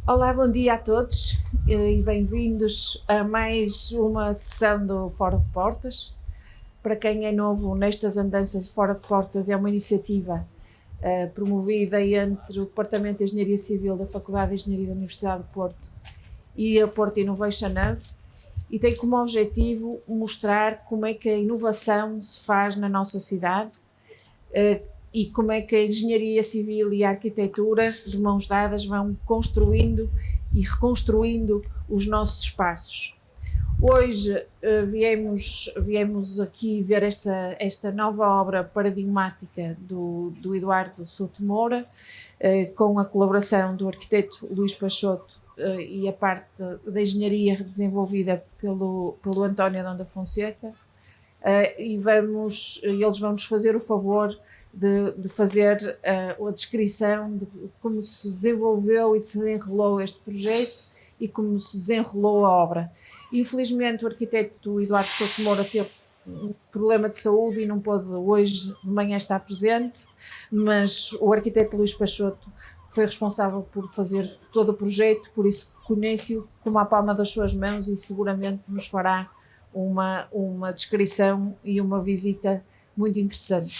Olá, bom dia a todos e bem-vindos a mais uma sessão do Fora de Portas. Para quem é novo nestas andanças de Fora de Portas, é uma iniciativa promovida entre o Departamento de Engenharia Civil da Faculdade de Engenharia da Universidade de Porto e a Porto Innovation Hub, e tem como objetivo mostrar como é que a inovação se faz na nossa cidade e como é que a engenharia civil e a arquitetura, de mãos dadas, vão construindo e reconstruindo os nossos espaços. Hoje viemos aqui ver esta nova obra paradigmática do Eduardo Souto Moura, com a colaboração do arquiteto Luís Peixoto e a parte da engenharia desenvolvida pelo António Adão da Fonseca, e eles vão-nos fazer o favor de fazer a descrição de como se desenvolveu e se desenrolou este projeto e como se desenrolou a obra. Infelizmente o arquiteto Eduardo Souto Moura teve um problema de saúde e não pôde hoje de manhã estar presente, mas o arquiteto Luís Peixoto foi responsável por fazer todo o projeto, por isso conheço-o como a palma das suas mãos e seguramente nos fará uma descrição e uma visita muito interessante.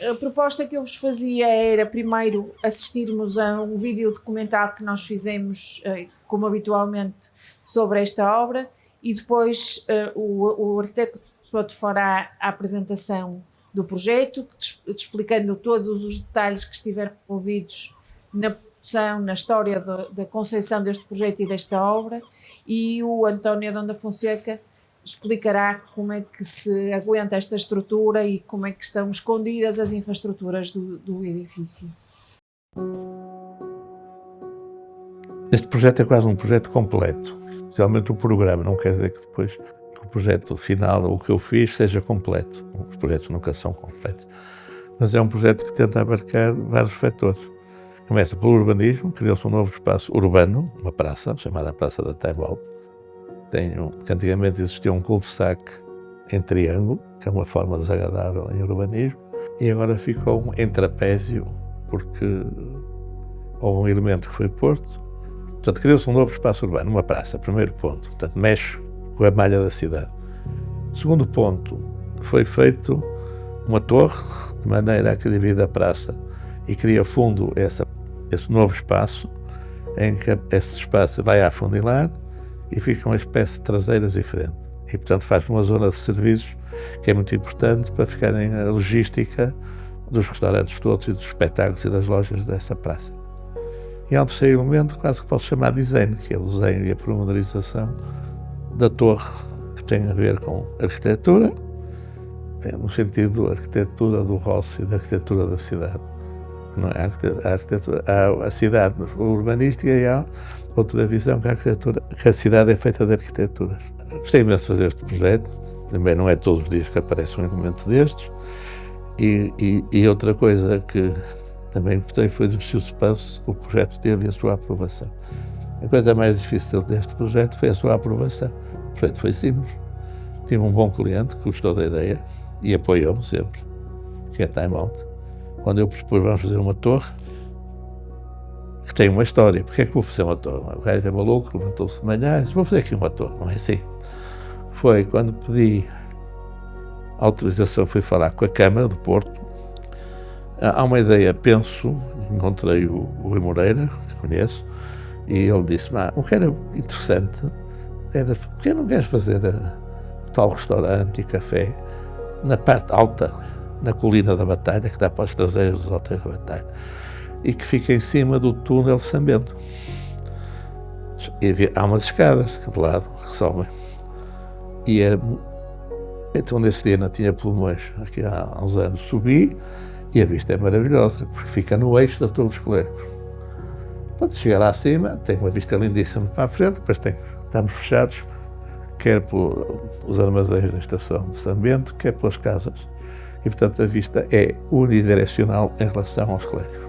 A proposta que eu vos fazia era primeiro assistirmos a um vídeo documental que nós fizemos, como habitualmente, sobre esta obra, e depois o arquiteto fará a apresentação do projeto, explicando todos os detalhes que estiveram envolvidos na produção, na história da concepção deste projeto e desta obra, e o António Adão da Fonseca explicará como é que se aguenta esta estrutura e como é que estão escondidas as infraestruturas do edifício. Este projeto é quase um projeto completo, especialmente o programa, não quer dizer que depois o projeto final, o que eu fiz, seja completo. Os projetos nunca são completos, mas é um projeto que tenta abarcar vários fatores. Começa pelo urbanismo, criou-se um novo espaço urbano, uma praça, chamada Praça da Time Out. Que antigamente existia um cul-de-sac em triângulo, que é uma forma desagradável em urbanismo, e agora ficou em trapézio, porque houve um elemento que foi posto. Portanto, criou-se um novo espaço urbano, uma praça, primeiro ponto. Portanto, mexe com a malha da cidade. Segundo ponto, foi feito uma torre, de maneira a que divide a praça e cria fundo esse novo espaço, em que esse espaço vai afunilar e fica uma espécie de traseiras diferente. E, portanto, faz uma zona de serviços que é muito importante para ficarem a logística dos restaurantes todos e dos espetáculos e das lojas dessa praça. E há um terceiro elemento, quase que posso chamar de design, que é o desenho e a pormenorização da torre, que tem a ver com arquitetura, no sentido da arquitetura do roço e da arquitetura da cidade. Não é a cidade urbanística, e há outra visão que a cidade é feita de arquiteturas. Gostei imenso de fazer este projeto. Também não é todos os dias que aparece um elemento destes. E outra coisa que também gostei foi do suspense. O projeto teve a sua aprovação. A coisa mais difícil deste projeto foi a sua aprovação. O projeto foi simples. Tive um bom cliente que gostou da ideia e apoiou-me sempre, que é a Time Out. Quando eu propus, vamos fazer uma torre que tem uma história. Porquê é que vou fazer uma torre? O gajo é maluco, levantou-se de manhã e disse, vou fazer aqui uma torre. Não é assim. Foi quando pedi autorização, fui falar com a Câmara do Porto. Há uma ideia, penso, encontrei o Rui Moreira, que conheço, e ele disse, o que era interessante era, porque não queres fazer tal restaurante e café na parte alta, na colina da Batalha, que dá para os traseiros dos hotéis da Batalha, e que fica em cima do túnel de São Bento. E há umas escadas de lado que sobem. Então nesse dia não tinha pulmões, aqui há uns anos subi, e a vista é maravilhosa, porque fica no eixo da Torre dos Colegas. Quando chegar lá acima, tem uma vista lindíssima para a frente, depois estamos fechados, quer pelos armazéns da estação de São Bento, quer pelas casas. E, portanto, a vista é unidirecional em relação aos colégios.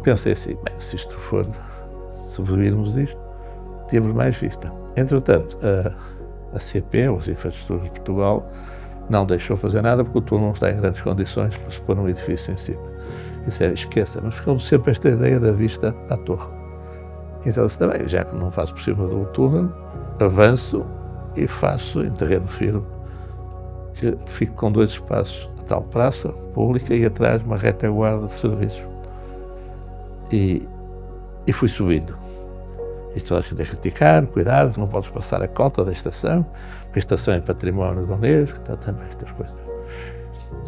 Pensei assim, se isto for, subirmos isto, temos mais vista. Entretanto, a CP, as Infraestruturas de Portugal, não deixou fazer nada porque o túnel não está em grandes condições para se pôr um edifício em cima. Disseram, esqueça, mas ficou sempre esta ideia da vista à torre. Então disse, também, já que não faço por cima do túnel, avanço e faço em terreno firme, que fico com 2 espaços, a tal praça pública e atrás uma retaguarda de serviços. E fui subindo. E toda a gente a criticar, cuidado, não podes passar a cota da estação, porque a estação é património da Unesco, também estas coisas.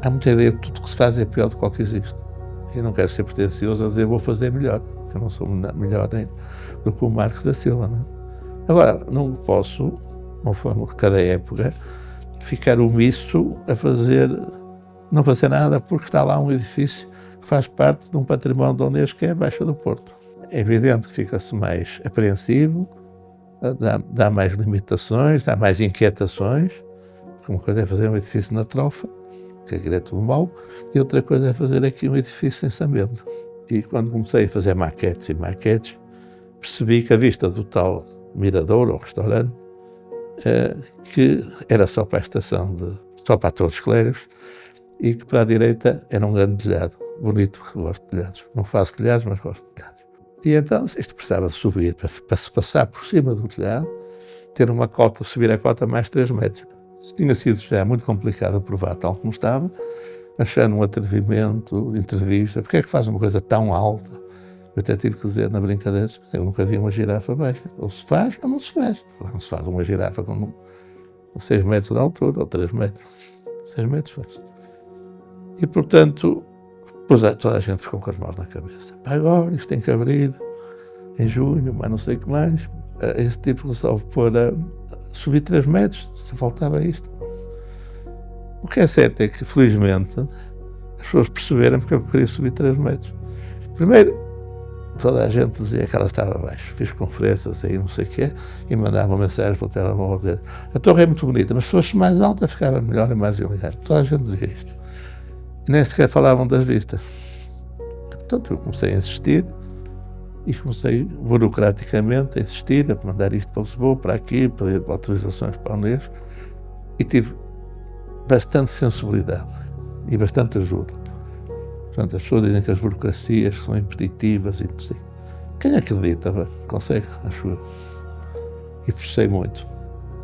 Há muita ideia de que tudo que se faz é pior do que o que existe. Eu não quero ser pretencioso a dizer vou fazer melhor, porque eu não sou melhor nem do que o Marcos da Silva. Não? Agora, não posso, conforme cada época, ficar omisso a não fazer nada porque está lá um edifício que faz parte de um património da Unesco que é a Baixa do Porto. É evidente que fica-se mais apreensivo, dá mais limitações, dá mais inquietações, porque uma coisa é fazer um edifício na trofa, que aquilo é tudo mau, e outra coisa é fazer aqui um edifício em Sambento. E quando comecei a fazer maquetes e maquetes, percebi que a vista do tal mirador ou restaurante, que era só para a estação, só para a Torre dos Clérigos, e que para a direita era um grande telhado, bonito, porque gosto de telhados. Não faço telhados, mas gosto de telhados. E então isto precisava de subir, para se passar por cima do telhado, ter uma cota, subir a cota mais 3 metros. Isso tinha sido já muito complicado a provar tal como estava, achando um atrevimento, entrevista, porque é que faz uma coisa tão alta? Eu até tive que dizer na brincadeira, eu nunca vi uma girafa baixa. Ou se faz ou não se faz. Não se faz uma girafa com 6 metros de altura, ou 3 metros. 6 metros faz. E, portanto, toda a gente ficou com as mãos na cabeça. Agora isto tem que abrir em junho, mas não sei o que mais. Esse tipo resolve pôr a subir 3 metros, se faltava isto. O que é certo é que, felizmente, as pessoas perceberam porque eu queria subir 3 metros. Primeiro, toda a gente dizia que ela estava abaixo. Fiz conferências aí, não sei o quê, e mandava mensagens para o telemóvel dizer a torre é muito bonita, mas se fosse mais alta ficava melhor e mais elegante. Toda a gente dizia isto. E nem sequer falavam das vistas. Portanto, eu comecei a insistir e comecei burocraticamente a insistir, a mandar isto para Lisboa, para aqui, para ir para autorizações para a Unesco, e tive bastante sensibilidade e bastante ajuda. Portanto, as pessoas dizem que as burocracias são impeditivas e não sei. Quem acredita, consegue, acho eu. E forcei muito.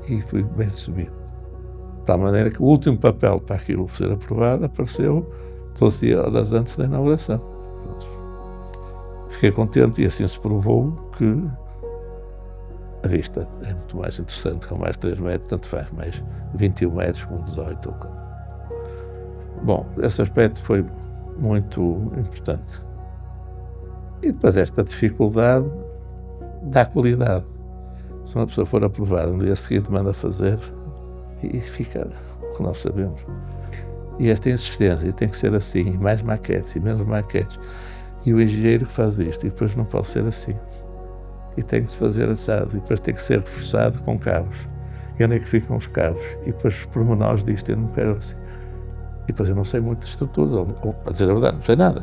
E fui bem recebido. De tal maneira que o último papel para aquilo ser aprovado apareceu 12 horas antes da inauguração. Fiquei contente e assim se provou que a vista é muito mais interessante com mais 3 metros, tanto faz mais 21 metros com 18. Bom, esse aspecto foi muito importante. E depois esta dificuldade dá qualidade. Se uma pessoa for aprovada no dia seguinte manda fazer e fica o que nós sabemos. E esta insistência tem que ser assim, mais maquetes e menos maquetes. E o engenheiro que faz isto, e depois não pode ser assim. E tem que se fazer assado, e depois tem que ser reforçado com cabos. E onde é que ficam os cabos? E depois os pormenores disto eu não quero assim. E depois eu não sei muito de estruturas, ou para dizer a verdade, não sei nada.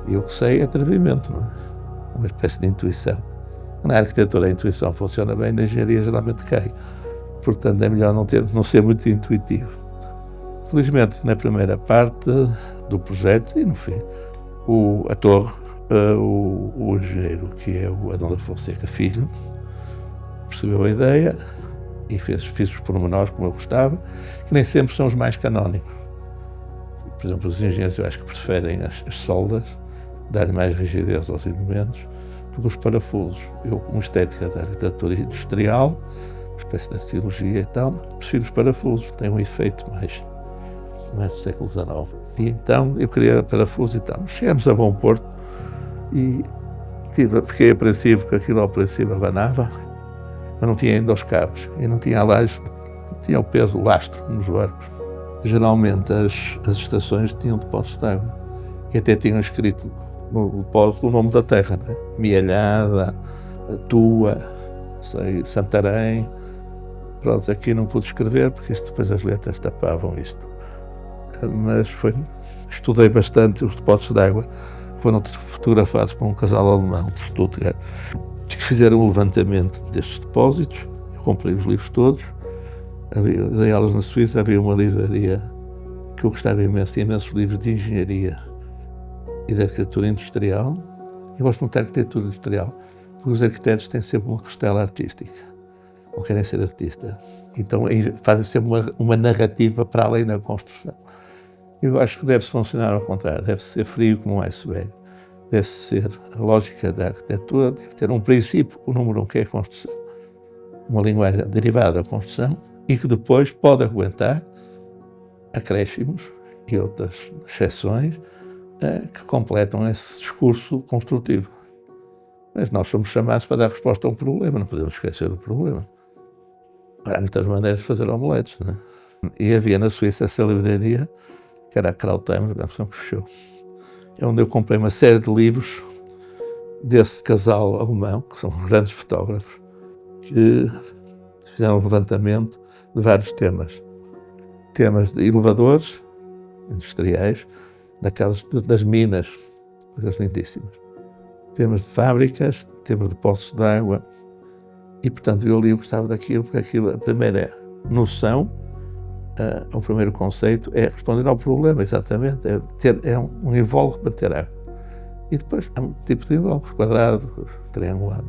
E o que sei é atrevimento, não é? Uma espécie de intuição. Na arquitetura a intuição funciona bem, na engenharia geralmente cai. Portanto é melhor não ser muito intuitivo. Felizmente na primeira parte do projeto e no fim, a torre, o engenheiro, que é o Adão da Fonseca Filho, percebeu a ideia e fiz os pormenores como eu gostava, que nem sempre são os mais canónicos. Por exemplo, os engenheiros eu acho que preferem as soldas, dar mais rigidez aos elementos, do que os parafusos. Eu, com estética da arquitetura industrial, uma espécie de arqueologia e tal, prefiro os parafusos, têm um efeito mais do século XIX. E então eu queria parafusos e tal. Chegamos a Bom Porto e fiquei apreensivo que aquilo ao princípio abanava, mas não tinha ainda os cabos e não tinha a laje, não tinha o peso, o lastro nos barcos. Geralmente as estações tinham depósitos de água e até tinham escrito no depósito o nome da terra, né? Mialhada, Tua, Santarém. Pronto, aqui não pude escrever porque isto, depois as letras tapavam isto. Mas estudei bastante os depósitos de água, foram fotografados por um casal alemão de Stuttgart, que fizeram um levantamento destes depósitos. Eu comprei os livros todos, dei aulas na Suíça, havia uma livraria que eu gostava imenso, tinha imensos livros de engenharia e de arquitetura industrial. Eu gosto muito de arquitetura industrial, porque os arquitetos têm sempre uma costela artística, ou querem ser artista. Então fazem sempre uma narrativa para além da construção. Eu acho que deve-se funcionar ao contrário, deve ser frio como um iceberg. Deve ser a lógica da arquitetura, deve ter um princípio, o número 1, que é a construção. Uma linguagem derivada da construção e que depois pode aguentar acréscimos e outras exceções que completam esse discurso construtivo. Mas nós somos chamados para dar resposta a um problema, não podemos esquecer do problema. Há muitas maneiras de fazer omeletes, não é? E havia na Suíça essa livraria, que era a Krautheimer, que fechou. É onde eu comprei uma série de livros desse casal alemão, que são grandes fotógrafos, que fizeram um levantamento de vários temas. Temas de elevadores industriais, das minas, coisas lindíssimas. Temas de fábricas, temas de poços de água. E, portanto, eu li e gostava daquilo, porque aquilo, a primeira noção, o primeiro conceito é responder ao problema, exatamente. É um invólucro para ter água. E depois há um tipo de invólucro, quadrado, triangulado.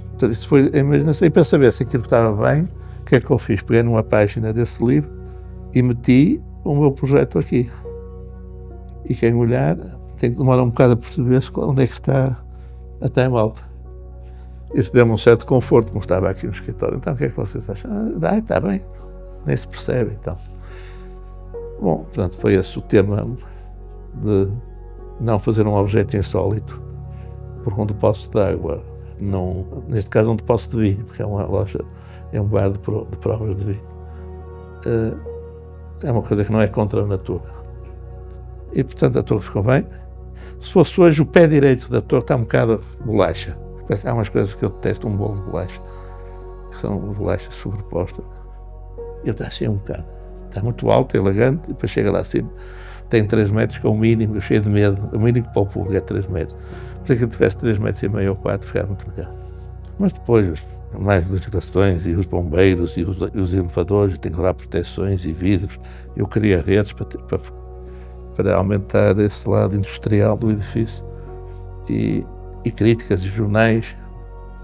Portanto, isso foi a imaginação. E para saber se aquilo estava bem, o que é que eu fiz? Peguei numa página desse livro e meti o meu projeto aqui. E quem olhar tem que demorar um bocado a perceber onde é que está a time-out. Isso deu-me um certo conforto, como estava aqui no escritório. Então, o que é que vocês acham? Está bem. Nem se percebe, então. Bom, portanto, foi esse o tema de não fazer um objeto insólito, porque um depósito de água, neste caso um depósito de vinho, porque é uma loja, é um bar de provas de vinho. É uma coisa que não é contra a natura. E, portanto, a torre ficou bem. Se fosse hoje, o pé direito da torre está um bocado bolacha. Há umas coisas que eu detesto, um bolo de bolacha, que são bolachas sobrepostas. Ele está assim um bocado. Está muito alto, elegante, e depois chega lá acima. Tem 3 metros, que é o mínimo, cheio de medo. O mínimo para o público é 3 metros. Para que ele tivesse 3 metros e meio ou 4, ficava muito melhor. Mas depois, mais legislações, e os bombeiros, e os elevadores, tem que dar proteções e vidros. Eu queria redes para aumentar esse lado industrial do edifício. E críticas e jornais,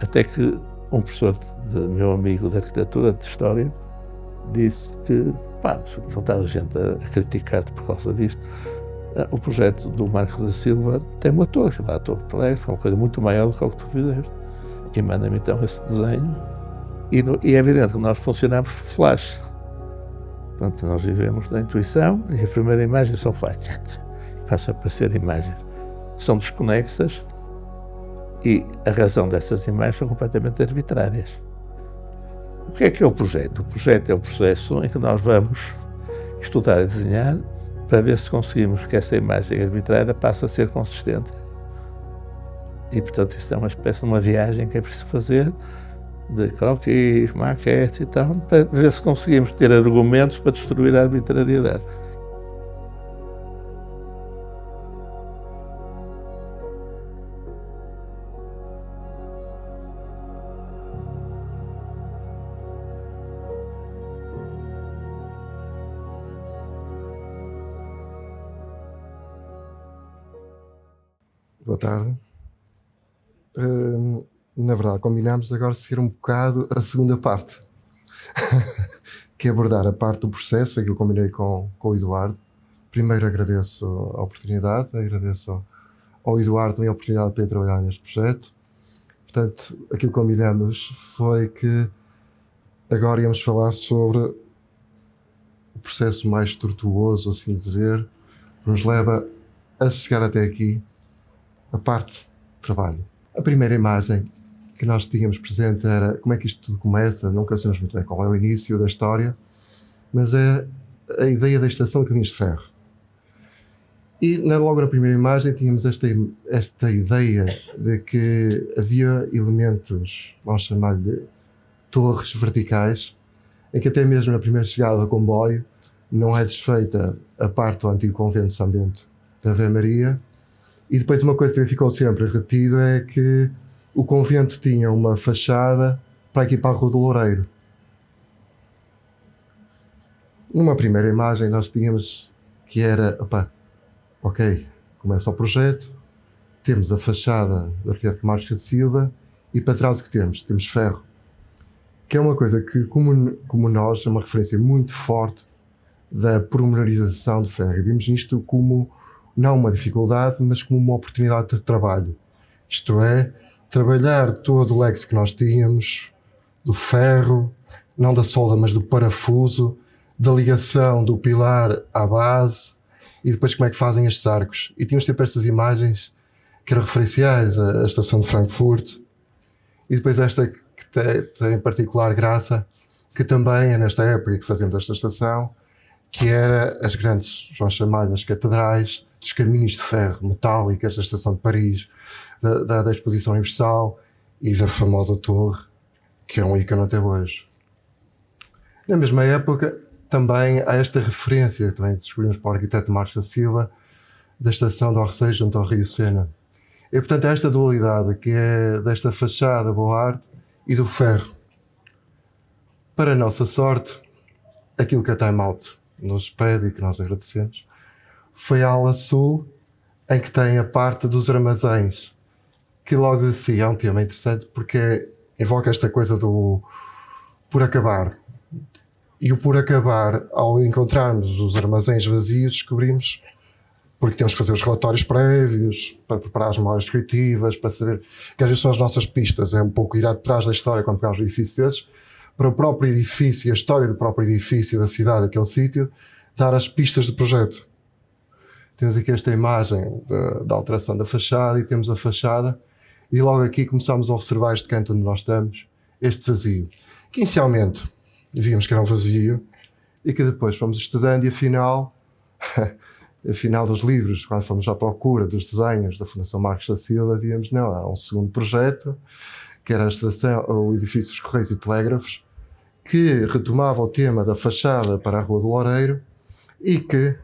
até que um professor meu amigo de arquitetura, de história, disse que, são toda a gente a criticar-te por causa disto. O projeto do Marcos da Silva tem uma torre, chamada Torre de Alegre, é uma coisa muito maior do que o que tu fizeste. E manda-me então esse desenho. E é evidente que nós funcionamos flash. Portanto, nós vivemos da intuição e a primeira imagem são flash. Passa a aparecer imagens. São desconexas e a razão dessas imagens são completamente arbitrárias. O que é o projeto? O projeto é o processo em que nós vamos estudar e desenhar para ver se conseguimos que essa imagem arbitrária passe a ser consistente. E, portanto, isto é uma espécie de uma viagem que é preciso fazer, de croquis, maquetes e tal, para ver se conseguimos ter argumentos para destruir a arbitrariedade. Boa tarde. Na verdade, combinámos agora seguir um bocado a segunda parte, que é abordar a parte do processo, aquilo que eu combinei com o Eduardo. Primeiro agradeço a oportunidade, agradeço ao Eduardo também a oportunidade de poder trabalhar neste projeto. Portanto, aquilo que combinamos foi que agora íamos falar sobre o processo mais tortuoso, assim dizer, que nos leva a chegar até aqui, a parte de trabalho. A primeira imagem que nós tínhamos presente era como é que isto tudo começa, nunca sabemos muito bem qual é o início da história, mas é a ideia da estação de caminhos de ferro. E logo na primeira imagem tínhamos esta ideia de que havia elementos, vamos chamar-lhe torres verticais, em que até mesmo na primeira chegada do comboio não é desfeita a parte do antigo convento de São Bento da Ave Maria. E depois uma coisa que ficou sempre retido é que o convento tinha uma fachada para equipar a Rua do Loureiro. Numa primeira imagem nós tínhamos que era, ok, começa o projeto, temos a fachada do arquiteto Marcos da Silva e para trás o que temos? Temos ferro, que é uma coisa que, como nós, é uma referência muito forte da pormenorização do ferro. E vimos isto como não uma dificuldade, mas como uma oportunidade de trabalho. Isto é, trabalhar todo o leque que nós tínhamos, do ferro, não da solda, mas do parafuso, da ligação do pilar à base, e depois como é que fazem estes arcos. E tínhamos sempre estas imagens que eram referenciais à estação de Frankfurt, e depois esta que tem em particular graça, que também é nesta época que fazemos esta estação, que era as grandes, vamos chamar as catedrais, dos caminhos de ferro metálicas da estação de Paris, da Exposição Universal e da famosa torre, que é um ícone até hoje. Na mesma época, também há esta referência, que também descobrimos para o arquiteto Marcos da Silva, da estação de Orsay junto ao Rio Sena. E, portanto, há esta dualidade, que é desta fachada Boa Arte e do ferro. Para a nossa sorte, aquilo que a Time Out nos pede e que nós agradecemos, foi a ala sul, em que tem a parte dos armazéns, que logo de si é um tema interessante, porque invoca esta coisa do por acabar. E o por acabar, ao encontrarmos os armazéns vazios, descobrimos, porque temos que fazer os relatórios prévios, para preparar as memórias descritivas, para saber que às vezes são as nossas pistas, é um pouco ir atrás da história quando pegamos edifícios desses, para o próprio edifício e a história do próprio edifício, da cidade, daquele sítio, dar as pistas do projeto. Temos aqui esta imagem da alteração da fachada e temos a fachada, e logo aqui começamos a observar este canto onde nós estamos, este vazio, que inicialmente víamos que era um vazio e que depois fomos estudando e afinal dos livros, quando fomos à procura dos desenhos da Fundação Marcos da Silva, víamos não, há um segundo projeto, que era a estação, o edifício dos Correios e Telégrafos, que retomava o tema da fachada para a Rua do Loureiro e que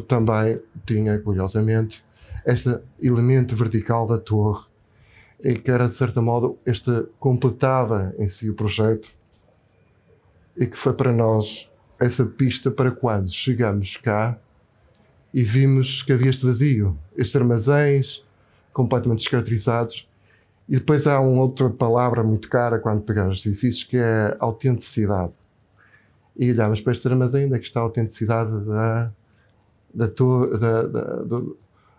também tinha, curiosamente, este elemento vertical da torre, e que era, de certo modo, completava em si o projeto, e que foi para nós essa pista para quando chegamos cá e vimos que havia este vazio, estes armazéns completamente descaracterizados. E depois há uma outra palavra muito cara quando pegamos os edifícios, que é a autenticidade. E olhamos para este armazém, onde é que está a autenticidade da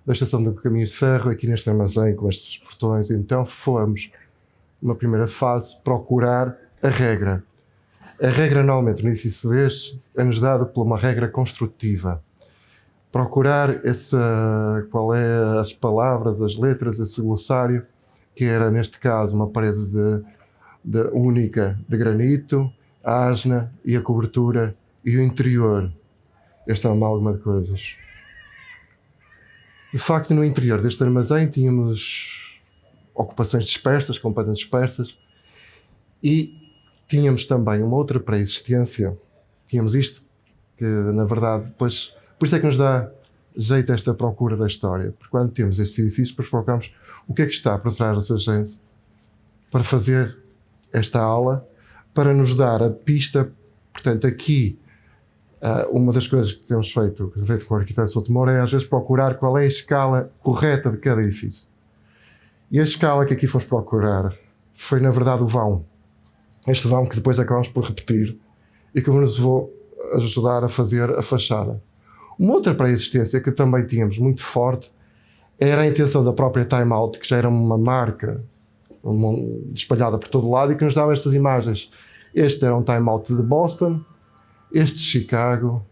estação do caminho de ferro, aqui neste armazém, com estes portões. Então fomos, numa primeira fase, procurar a regra. A regra, normalmente, no edifício deste, é-nos dada por uma regra construtiva. Procurar qual é as palavras, as letras, esse glossário, que era, neste caso, uma parede única de granito, a asna e a cobertura e o interior. Esta amálgama de coisas. De facto, no interior deste armazém tínhamos ocupações dispersas, completamente dispersas, e tínhamos também uma outra pré-existência. Tínhamos isto, que na verdade, depois, por isso é que nos dá jeito esta procura da história, porque quando temos estes edifícios, depois procuramos o que é que está por trás dessa gente para fazer esta ala, para nos dar a pista. Portanto, aqui, uma das coisas que temos feito com o arquiteto Souto Moura é às vezes procurar qual é a escala correta de cada edifício. E a escala que aqui fomos procurar foi, na verdade, o vão. Este vão que depois acabamos por repetir e que nos vou ajudar a fazer a fachada. Uma outra pré-existência que também tínhamos muito forte era a intenção da própria Time Out, que já era uma marca espalhada por todo lado e que nos dava estas imagens. Este era um Time Out de Boston, este de Chicago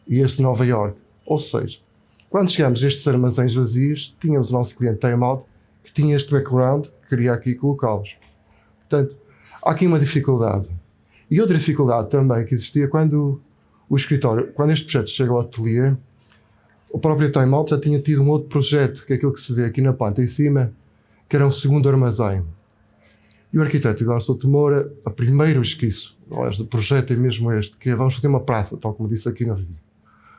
e este de Nova York. Ou seja, quando chegamos a estes armazéns vazios, tínhamos o nosso cliente Time Out que tinha este background que queria aqui colocá-los. Portanto, há aqui uma dificuldade. E outra dificuldade também que existia quando o escritório, quando este projeto chega ao ateliê, o próprio Time Out já tinha tido um outro projeto, que é aquilo que se vê aqui na planta em cima, que era um segundo armazém. E o arquiteto Eduardo Souto Moura, a primeiro esquiço, do projeto é mesmo este, que é vamos fazer uma praça, tal como disse aqui no vídeo.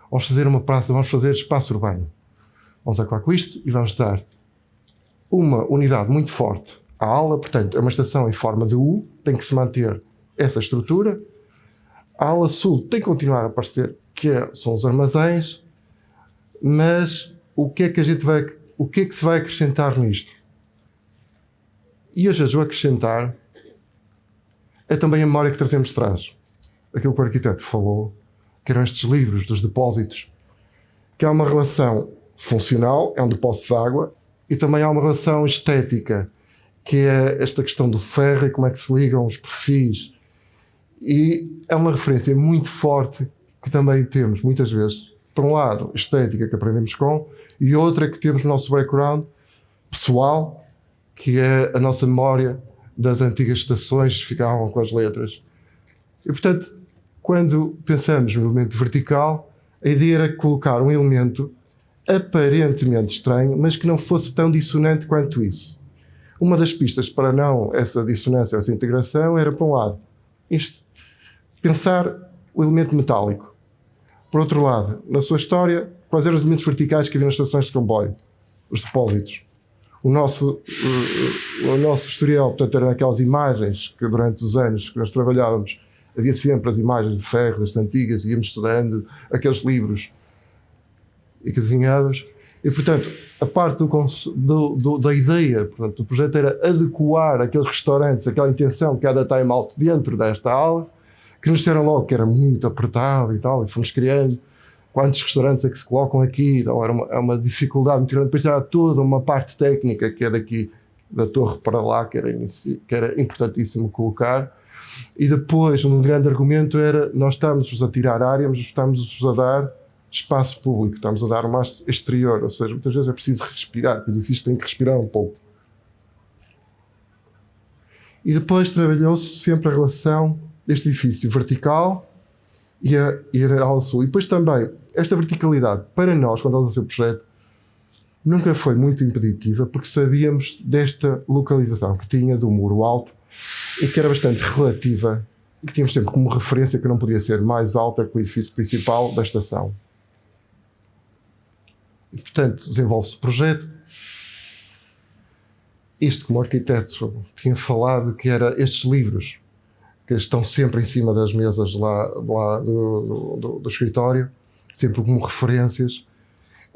Vamos fazer uma praça, vamos fazer espaço urbano. Vamos acabar com isto e vamos dar uma unidade muito forte à ala, portanto, é uma estação em forma de U, tem que se manter essa estrutura. A ala sul tem que continuar a aparecer, são os armazéns, mas o que é que a gente vai o que é que se vai acrescentar nisto? E às vezes o acrescentar é também a memória que trazemos de trás. Aquilo que o arquiteto falou, que eram estes livros dos depósitos, que há uma relação funcional, é um depósito de água, e também há uma relação estética, que é esta questão do ferro e como é que se ligam os perfis. E é uma referência muito forte que também temos, muitas vezes, por um lado, estética que aprendemos com, e outra que temos no nosso background pessoal, que é a nossa memória das antigas estações que ficavam com as letras. E, portanto, quando pensamos no elemento vertical, a ideia era colocar um elemento aparentemente estranho, mas que não fosse tão dissonante quanto isso. Uma das pistas para não essa dissonância, essa integração, era, por um lado, isto, pensar o elemento metálico. Por outro lado, na sua história, quais eram os elementos verticais que havia nas estações de comboio? Os depósitos. O nosso historial, portanto, eram aquelas imagens que durante os anos que nós trabalhávamos, havia sempre as imagens de ferro, das antigas, íamos estudando aqueles livros e casinhados. E, portanto, a parte da ideia, portanto, do projeto era adequar aqueles restaurantes, aquela intenção que cada time out dentro desta aula, que nos disseram logo que era muito apertado e tal, e fomos criando quantos restaurantes é que se colocam aqui, então era uma dificuldade muito grande. Depois há toda uma parte técnica que é daqui da torre para lá, que era importantíssimo colocar. E depois, um grande argumento era, nós estamos a tirar área, mas estamos a dar espaço público, estamos a dar um mais exterior, ou seja, muitas vezes é preciso respirar, os edifícios têm que respirar um pouco. E depois trabalhou-se sempre a relação deste edifício vertical e a ala sul. E depois também, esta verticalidade, para nós, quando estávamos a fazer o projeto, nunca foi muito impeditiva, porque sabíamos desta localização que tinha do muro alto e que era bastante relativa, e que tínhamos sempre como referência que não podia ser mais alta que o edifício principal da estação. E, portanto, desenvolve-se o projeto. Isto, como o arquiteto tinha falado, que era estes livros que estão sempre em cima das mesas lá do escritório, sempre como referências,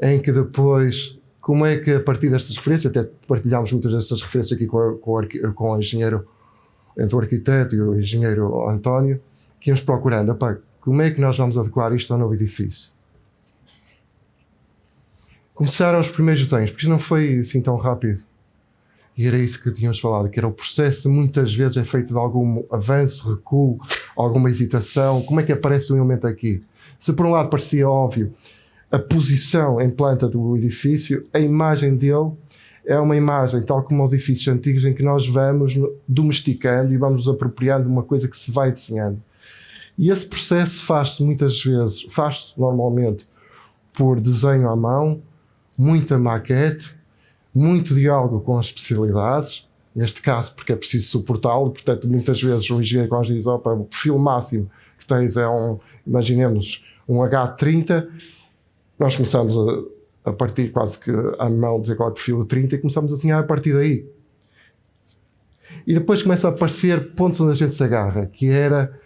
em que depois, como é que a partir destas referências, até partilhámos muitas destas referências aqui com o engenheiro, entre o arquiteto e o engenheiro António, que íamos procurando, como é que nós vamos adequar isto ao novo edifício? Começaram os primeiros desenhos, porque isto não foi assim tão rápido. E era isso que tínhamos falado, que era o processo, muitas vezes é feito de algum avanço, recuo, alguma hesitação. Como é que aparece um elemento aqui? Se por um lado parecia óbvio a posição em planta do edifício, a imagem dele é uma imagem, tal como os edifícios antigos, em que nós vamos domesticando e vamos nos apropriando de uma coisa que se vai desenhando. E esse processo faz-se muitas vezes, faz-se normalmente por desenho à mão, muita maquete, muito diálogo com as especialidades, neste caso porque é preciso suportá-lo, portanto muitas vezes o engenheiro quando diz, o perfil máximo que tens é imaginemos um H30, nós começamos a partir quase que à mão dizer qual é o perfil de 30 e começamos a desenhar a partir daí. E depois começa a aparecer pontos onde a gente se agarra, que era,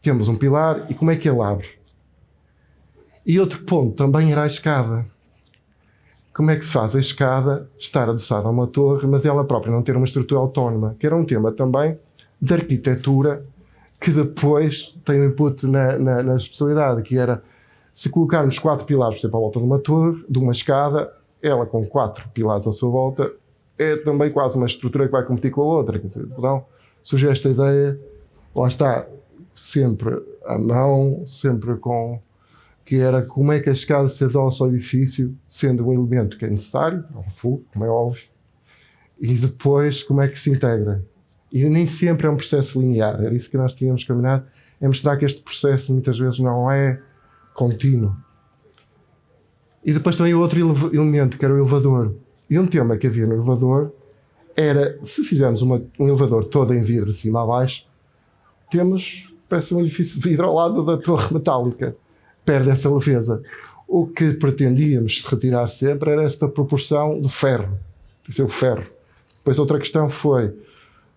temos um pilar e como é que ele abre? E outro ponto também era a escada. Como é que se faz a escada estar adoçada a uma torre, mas ela própria não ter uma estrutura autónoma, que era um tema também de arquitetura, que depois tem um input na especialidade, que era, se colocarmos 4 pilares, por exemplo, à volta de uma torre, de uma escada, ela com 4 pilares à sua volta, é também quase uma estrutura que vai competir com a outra. Quer dizer, então, surgiu esta ideia, lá está, sempre à mão, sempre com... que era como é que a escada se adoça ao edifício, sendo um elemento que é necessário, como é óbvio, e depois como é que se integra. E nem sempre é um processo linear, era isso que nós tínhamos caminhado, é mostrar que este processo muitas vezes não é contínuo. E depois também o outro elemento, que era o elevador. E um tema que havia no elevador era, se fizermos um elevador todo em vidro, de cima a baixo, parece um edifício de vidro ao lado da torre metálica. Perde essa leveza. O que pretendíamos retirar sempre era esta proporção do ferro. Esse é o ferro. Depois outra questão foi,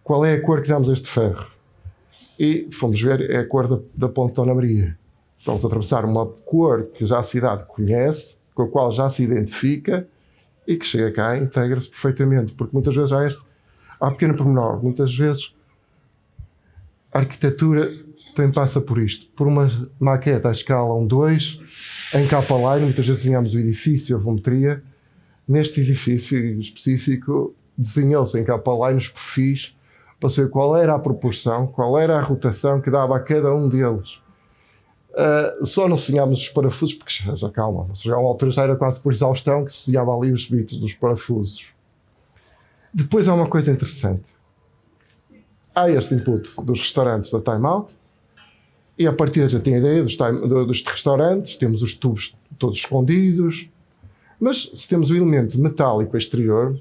qual é a cor que damos a este ferro? E fomos ver, é a cor da Ponte Dona Maria. Vamos atravessar uma cor que já a cidade conhece, com a qual já se identifica e que chega cá e integra-se perfeitamente, porque muitas vezes há pequeno pormenor, muitas vezes a arquitetura também passa por isto, por uma maquete à escala 1:2, em K-line, muitas vezes desenhamos o edifício, a volumetria. Neste edifício específico, desenhou-se em K-line os perfis para saber qual era a proporção, qual era a rotação que dava a cada um deles. Só não desenhámos os parafusos, porque já calma, já uma altura já era quase por exaustão que se desenhava ali os bitos dos parafusos. Depois há uma coisa interessante. Há este input dos restaurantes da Time Out, e a partir já tem a ideia dos restaurantes, temos os tubos todos escondidos, mas se temos o elemento metálico exterior,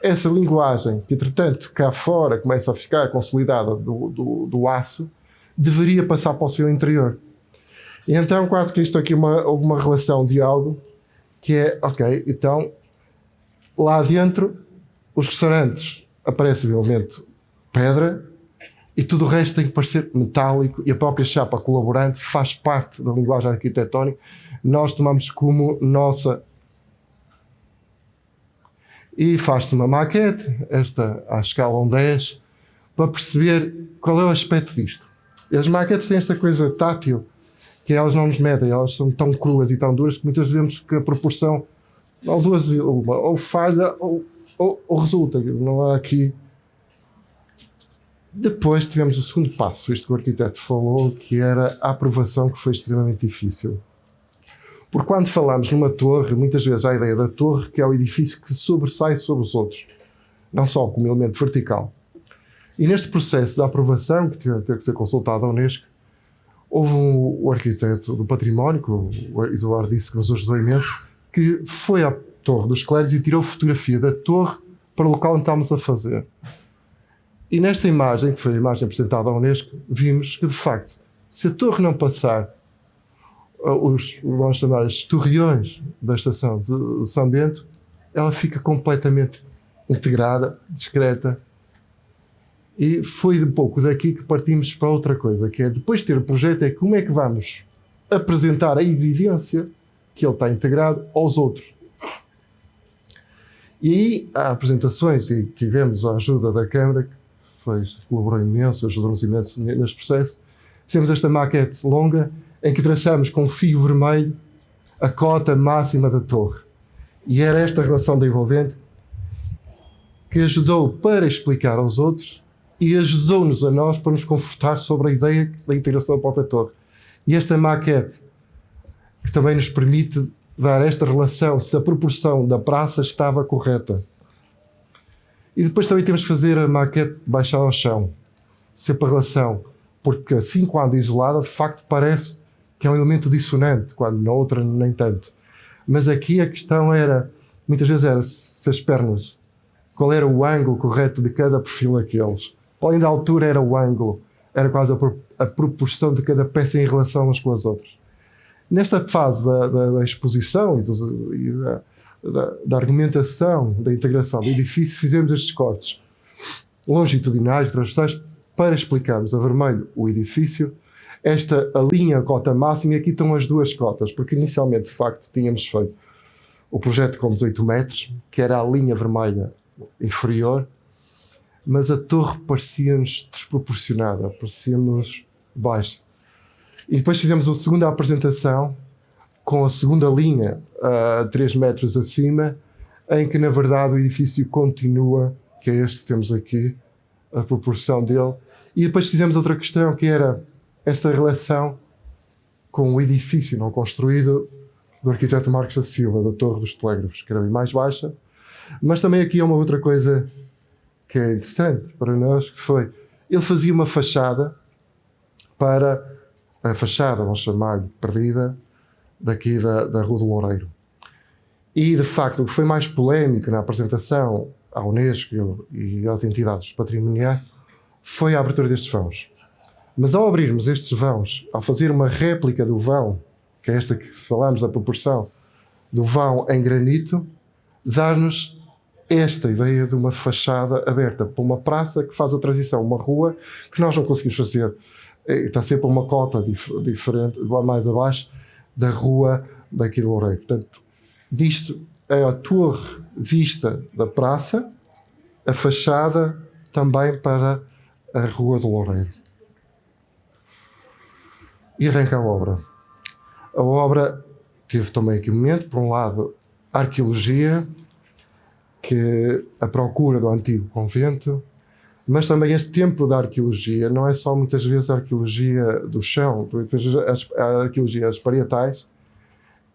essa linguagem que entretanto cá fora começa a ficar consolidada do aço, deveria passar para o seu interior. E então quase que isto aqui houve uma relação de algo que é, ok, então lá dentro os restaurantes aparece o elemento pedra, e tudo o resto tem que parecer metálico, e a própria chapa colaborante faz parte da linguagem arquitetónica. Nós tomamos como nossa. E faz-se uma maquete, esta à escala 1:10, para perceber qual é o aspecto disto. E as maquetes têm esta coisa tátil, que elas não nos medem, elas são tão cruas e tão duras que muitas vezes vemos que a proporção, ou falha ou resulta. Não há aqui. Depois tivemos o segundo passo, isto que o arquiteto falou, que era a aprovação, que foi extremamente difícil. Porque quando falamos numa torre, muitas vezes há a ideia da torre, que é o edifício que sobressai sobre os outros, não só como elemento vertical. E neste processo de aprovação, que teve que ser consultado à Unesco, houve o arquiteto do património, que o Eduardo disse que nos ajudou imenso, que foi à Torre dos Clérigos e tirou fotografia da torre para o local onde estávamos a fazer. E nesta imagem, que foi a imagem apresentada à Unesco, vimos que, de facto, se a torre não passar vamos chamar as torreões da estação de São Bento, ela fica completamente integrada, discreta. E foi um pouco daqui que partimos para outra coisa, que é, depois de ter o projeto, é como é que vamos apresentar a evidência que ele está integrado aos outros. E aí há apresentações, e tivemos a ajuda da Câmara, que colaborou imenso, ajudou-nos imenso neste processo. Fizemos esta maquete longa, em que traçamos com fio vermelho a cota máxima da torre. E era esta relação da envolvente que ajudou para explicar aos outros e ajudou-nos a nós para nos confortar sobre a ideia da integração da própria torre. E esta maquete, que também nos permite dar esta relação, se a proporção da praça estava correta. E depois também temos que fazer a maquete baixar ao chão, sempre a relação, porque assim, quando isolada, de facto parece que é um elemento dissonante, quando na outra nem tanto. Mas aqui a questão era, muitas vezes era se as pernas, qual era o ângulo correto de cada perfil daqueles. Além da altura era o ângulo, era quase a proporção de cada peça em relação umas com as outras. Nesta fase da exposição e da argumentação, da integração do edifício, fizemos estes cortes longitudinais, transversais, para explicarmos a vermelho o edifício, a linha, a cota máxima, e aqui estão as duas cotas, porque inicialmente, de facto, tínhamos feito o projeto com 18 metros, que era a linha vermelha inferior, mas a torre parecia-nos desproporcionada, parecia-nos baixa. E depois fizemos a segunda apresentação, com a segunda linha a 3 metros acima, em que, na verdade, o edifício continua, que é este que temos aqui, a proporção dele. E depois fizemos outra questão, que era esta relação com o edifício não construído do arquiteto Marcos da Silva, da Torre dos Telégrafos, que era bem mais baixa. Mas também aqui há uma outra coisa que é interessante para nós, que foi, ele fazia uma fachada para a fachada, vamos chamar-lhe, perdida, daqui da Rua do Loureiro. E, de facto, o que foi mais polémico na apresentação à Unesco e às entidades patrimoniais foi a abertura destes vãos. Mas ao abrirmos estes vãos, ao fazer uma réplica do vão, que é esta que se falamos da proporção do vão em granito, dar-nos esta ideia de uma fachada aberta para uma praça que faz a transição, uma rua que nós não conseguimos fazer. Está sempre uma cota diferente, mais abaixo, da rua daqui de Loureiro. Portanto, disto é a torre vista da praça, a fachada também para a Rua do Loureiro. E arranca a obra. A obra teve também aqui um momento, por um lado, a arqueologia, que a procura do antigo convento, mas também este tempo da arqueologia não é só muitas vezes a arqueologia do chão, depois a arqueologia das parietais,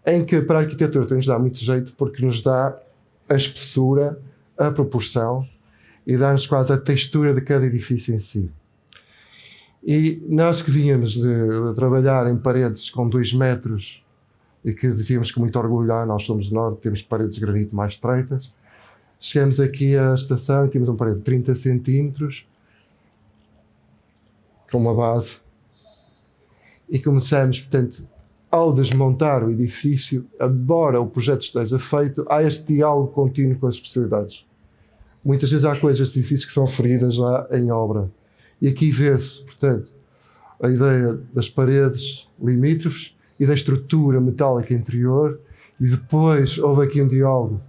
em que para a arquitetura tem-nos dá muito jeito porque nos dá a espessura, a proporção e dá-nos quase a textura de cada edifício em si. E nós que vínhamos de trabalhar em paredes com 2 metros e que dizíamos com muito orgulho, nós somos do norte, temos paredes de granito mais estreitas, chegamos aqui à estação e tínhamos uma parede de 30 centímetros com uma base e começamos, portanto, ao desmontar o edifício, embora o projeto esteja feito, há este diálogo contínuo com as especialidades. Muitas vezes há coisas deste edifício que são feridas já em obra. E aqui vê-se, portanto, a ideia das paredes limítrofes e da estrutura metálica interior, e depois houve aqui um diálogo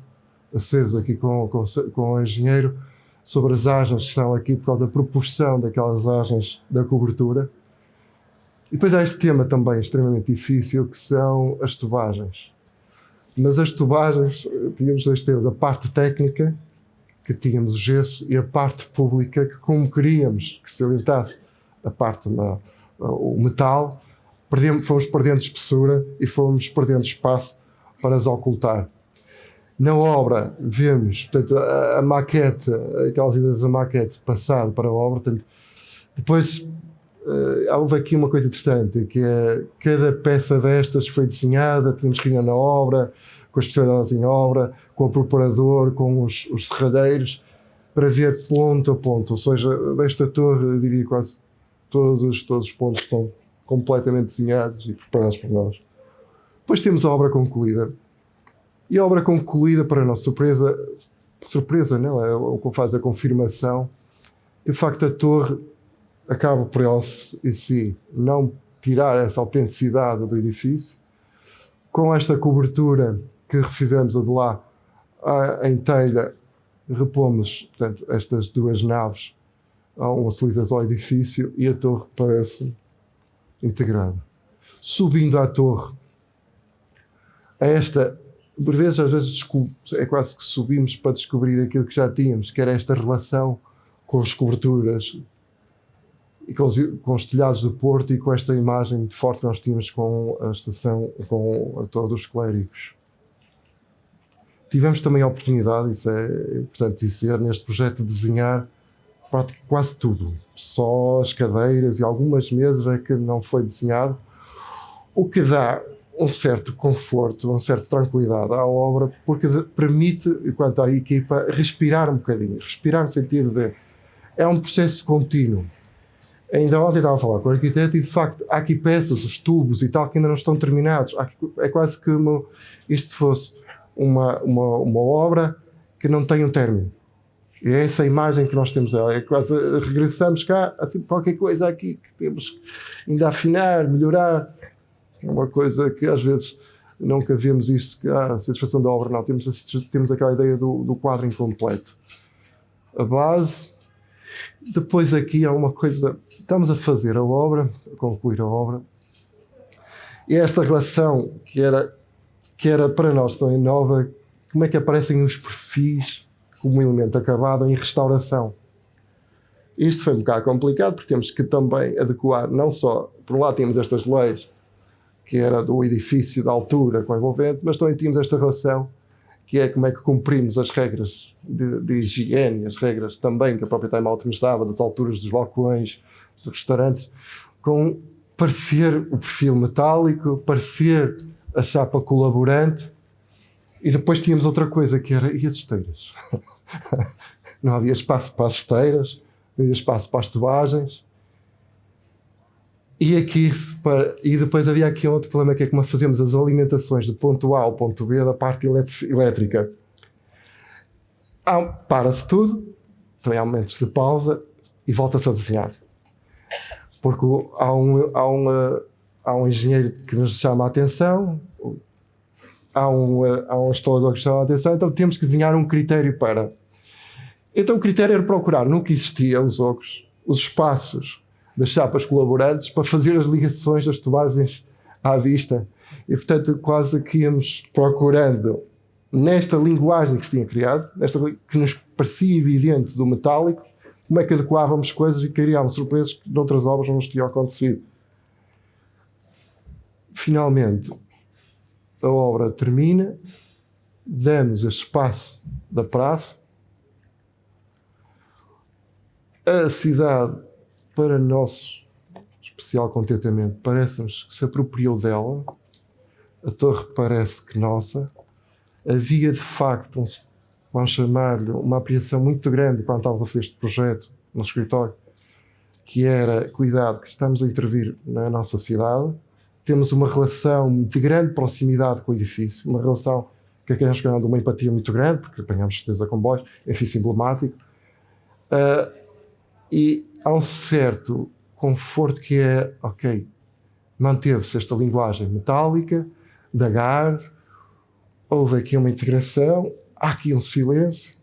aceso aqui com o engenheiro sobre as argens que estão aqui por causa da proporção daquelas argens da cobertura. E depois há este tema também extremamente difícil, que são as tubagens. Mas as tubagens, tínhamos 2 temas, a parte técnica, que tínhamos o gesso, e a parte pública, que como queríamos que se orientasse a parte, o metal, fomos perdendo espessura e fomos perdendo espaço para as ocultar. Na obra vemos, portanto, a maquete, aquelas ideias da maquete passado para a obra, portanto, depois houve aqui uma coisa interessante, que é cada peça destas foi desenhada, tínhamos reunião na obra, com as especialidades em obra, com o preparador, com os serralheiros, para ver ponto a ponto. Ou seja, desta torre, eu diria quase todos os pontos estão completamente desenhados e preparados por nós. Depois temos a obra concluída. E a obra concluída, para a nossa surpresa não, é o que faz a confirmação, que de facto a torre acaba por ela em si não tirar essa autenticidade do edifício, com esta cobertura que refizemos a de lá em telha, repomos, portanto, estas 2 naves sólidas ao edifício e a torre parece integrada. Subindo à torre, por vezes, às vezes, é quase que subimos para descobrir aquilo que já tínhamos, que era esta relação com as coberturas e com os telhados do Porto e com esta imagem muito forte que nós tínhamos com a estação, com a Torre dos Clérigos. Tivemos também a oportunidade, isso é importante dizer, neste projeto de desenhar quase tudo. Só as cadeiras e algumas mesas é que não foi desenhado, o que dá um certo conforto, uma certa tranquilidade à obra, porque permite, enquanto à equipa, respirar um bocadinho. Respirar no sentido de... é um processo contínuo. Ainda ontem estava a falar com o arquiteto e, de facto, há aqui peças, os tubos e tal, que ainda não estão terminados. É quase que isto fosse uma obra que não tem um término. E é essa a imagem que nós temos. É quase, regressamos cá, assim, qualquer coisa aqui que temos ainda a afinar, melhorar. É uma coisa que, às vezes, nunca vemos isto, que a satisfação da obra não. Temos aquela ideia do quadro incompleto. A base... Depois aqui há uma coisa, estamos a fazer a obra, a concluir a obra, e esta relação que era para nós também nova, como é que aparecem os perfis como elemento acabado em restauração. Isto foi um bocado complicado, porque temos que também adequar, não só, por um lado tínhamos estas leis, que era do edifício da altura com envolvente, mas também tínhamos esta relação, que é como é que cumprimos as regras de higiene, as regras também que a própria Time Out nos dava, das alturas dos balcões, dos restaurantes, com parecer o perfil metálico, parecer a chapa colaborante, e depois tínhamos outra coisa que era, e as esteiras? Não havia espaço para as esteiras, não havia espaço para as tubagens, e depois havia aqui outro problema, que é como fazemos as alimentações de ponto A ao ponto B da parte elétrica. Para-se tudo, também há momentos de pausa e volta-se a desenhar. Porque há um engenheiro que nos chama a atenção, há um instalador que chama a atenção, então temos que desenhar um critério para. Então o critério era procurar no que existia os ogros, os espaços das chapas colaborantes para fazer as ligações das tubagens à vista. E portanto quase que íamos procurando nesta linguagem que se tinha criado, que nos parecia evidente do metálico, como é que adequávamos coisas e criávamos surpresas que noutras obras não nos tinham acontecido. Finalmente, a obra termina, damos este espaço da praça, a cidade, para nosso especial contentamento, parece-nos que se apropriou dela, a torre parece que nossa, havia de facto, vamos chamar-lhe, uma apreensão muito grande quando estávamos a fazer este projeto no escritório, que era, cuidado, que estamos a intervir na nossa cidade, temos uma relação de grande proximidade com o edifício, uma relação que queremos ganhar de uma empatia muito grande, porque apanhamos certeza comboios, edifício emblemático, e há um certo conforto que é, ok, manteve-se esta linguagem metálica, da GAR, houve aqui uma integração, há aqui um silêncio,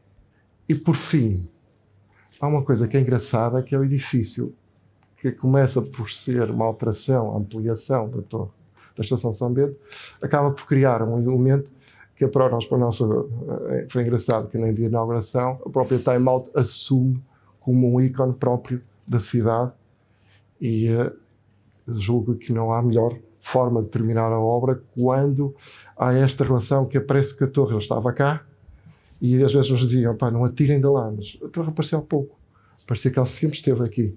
e por fim, há uma coisa que é engraçada, que é o edifício, que começa por ser uma alteração, ampliação da torre da Estação de São Bento, acaba por criar um elemento que para nós, foi engraçado, que na dia de inauguração, a própria Time Out assume como um ícone próprio da cidade, e julgo que não há melhor forma de terminar a obra quando há esta relação que parece que a torre já estava cá, e às vezes nos diziam, pá, não atirem de lá, mas a torre apareceu há pouco, parecia que ela sempre esteve aqui.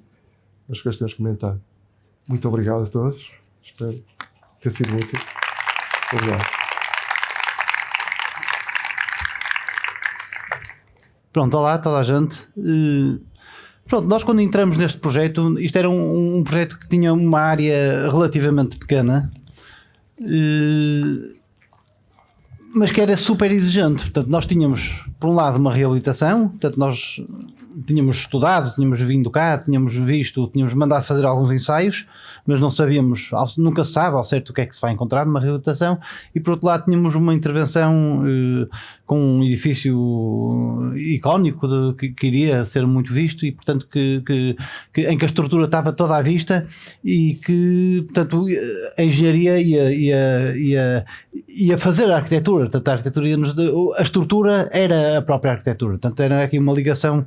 As questões de comentar. Muito obrigado a todos. Espero ter sido útil. Obrigado. Pronto, olá toda a gente. Pronto, nós quando entramos neste projeto, isto era um projeto que tinha uma área relativamente pequena, mas que era super exigente. Portanto, nós tínhamos, por um lado, uma reabilitação, portanto, nós tínhamos estudado, tínhamos vindo cá, tínhamos visto, tínhamos mandado fazer alguns ensaios, mas não sabíamos, nunca se sabe ao certo o que é que se vai encontrar numa reabilitação, e por outro lado tínhamos uma intervenção com um edifício icónico que iria ser muito visto, e portanto em que a estrutura estava toda à vista, e que portanto a engenharia ia fazer a arquitetura, portanto a arquitetura a estrutura era a própria arquitetura, portanto era aqui uma ligação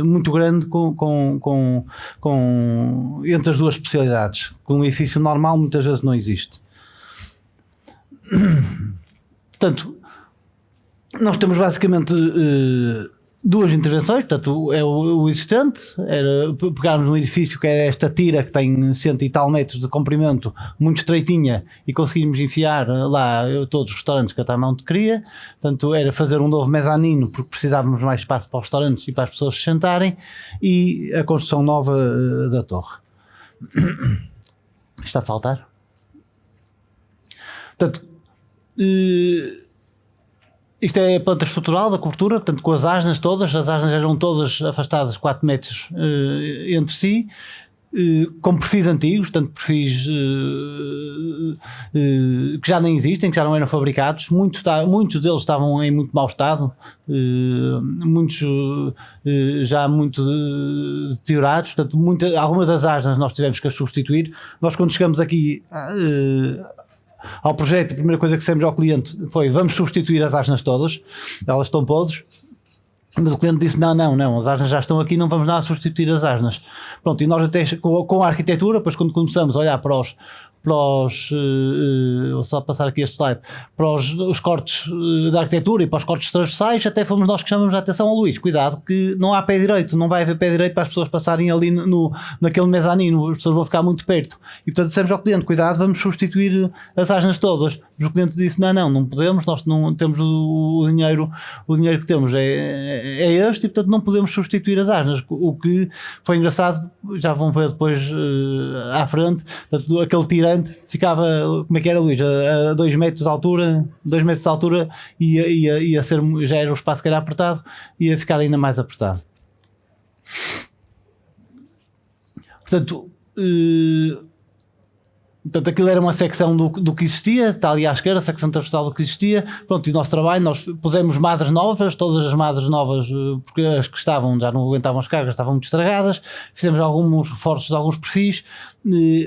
muito grande entre as duas especialidades, que um edifício normal muitas vezes não existe. Portanto, nós temos basicamente duas intervenções. Portanto, é o existente, era pegarmos um edifício que era esta tira que tem 100 e tal metros de comprimento, muito estreitinha, e conseguirmos enfiar lá todos os restaurantes que a Time Out queria. Portanto, era fazer um novo mezanino, porque precisávamos mais espaço para os restaurantes e para as pessoas se sentarem, e a construção nova da torre. Está a saltar? Portanto, isto é a planta estrutural da cobertura, portanto, com as asnas todas. As asnas eram todas afastadas 4 metros entre si, com perfis antigos, portanto, perfis que já nem existem, que já não eram fabricados. Muitos deles estavam em muito mau estado, muitos já muito deteriorados. Portanto, algumas das asnas nós tivemos que as substituir. Nós, quando chegamos aqui ao projeto, a primeira coisa que dissemos ao cliente foi: vamos substituir as asnas todas, elas estão podres. Mas o cliente disse: não, as asnas já estão aqui, não vamos nada substituir as asnas. Pronto, e nós até com a arquitetura, depois quando começamos a olhar para os vou só passar aqui este slide, para os cortes da arquitetura e para os cortes transversais, até fomos nós que chamamos a atenção ao Luís: cuidado que não há pé direito, não vai haver pé direito para as pessoas passarem ali naquele mezanino, as pessoas vão ficar muito perto. E portanto dissemos ao cliente: cuidado, vamos substituir as asnas todas. Mas o cliente disse: não podemos, nós não temos o dinheiro que temos é este, e portanto não podemos substituir as asnas. O que foi engraçado, já vão ver depois à frente, portanto, aquele tirante ficava, como é que era, Luís, a 2 metros de altura, ia ser, já era o espaço que era apertado, ia ficar ainda mais apertado. Portanto, Portanto, aquilo era uma secção do que existia, está ali à esquerda, a secção transversal do que existia. Pronto, e o nosso trabalho, nós pusemos madres novas, todas as madres novas, porque as que estavam já não aguentavam as cargas, estavam muito estragadas. Fizemos alguns reforços de alguns perfis,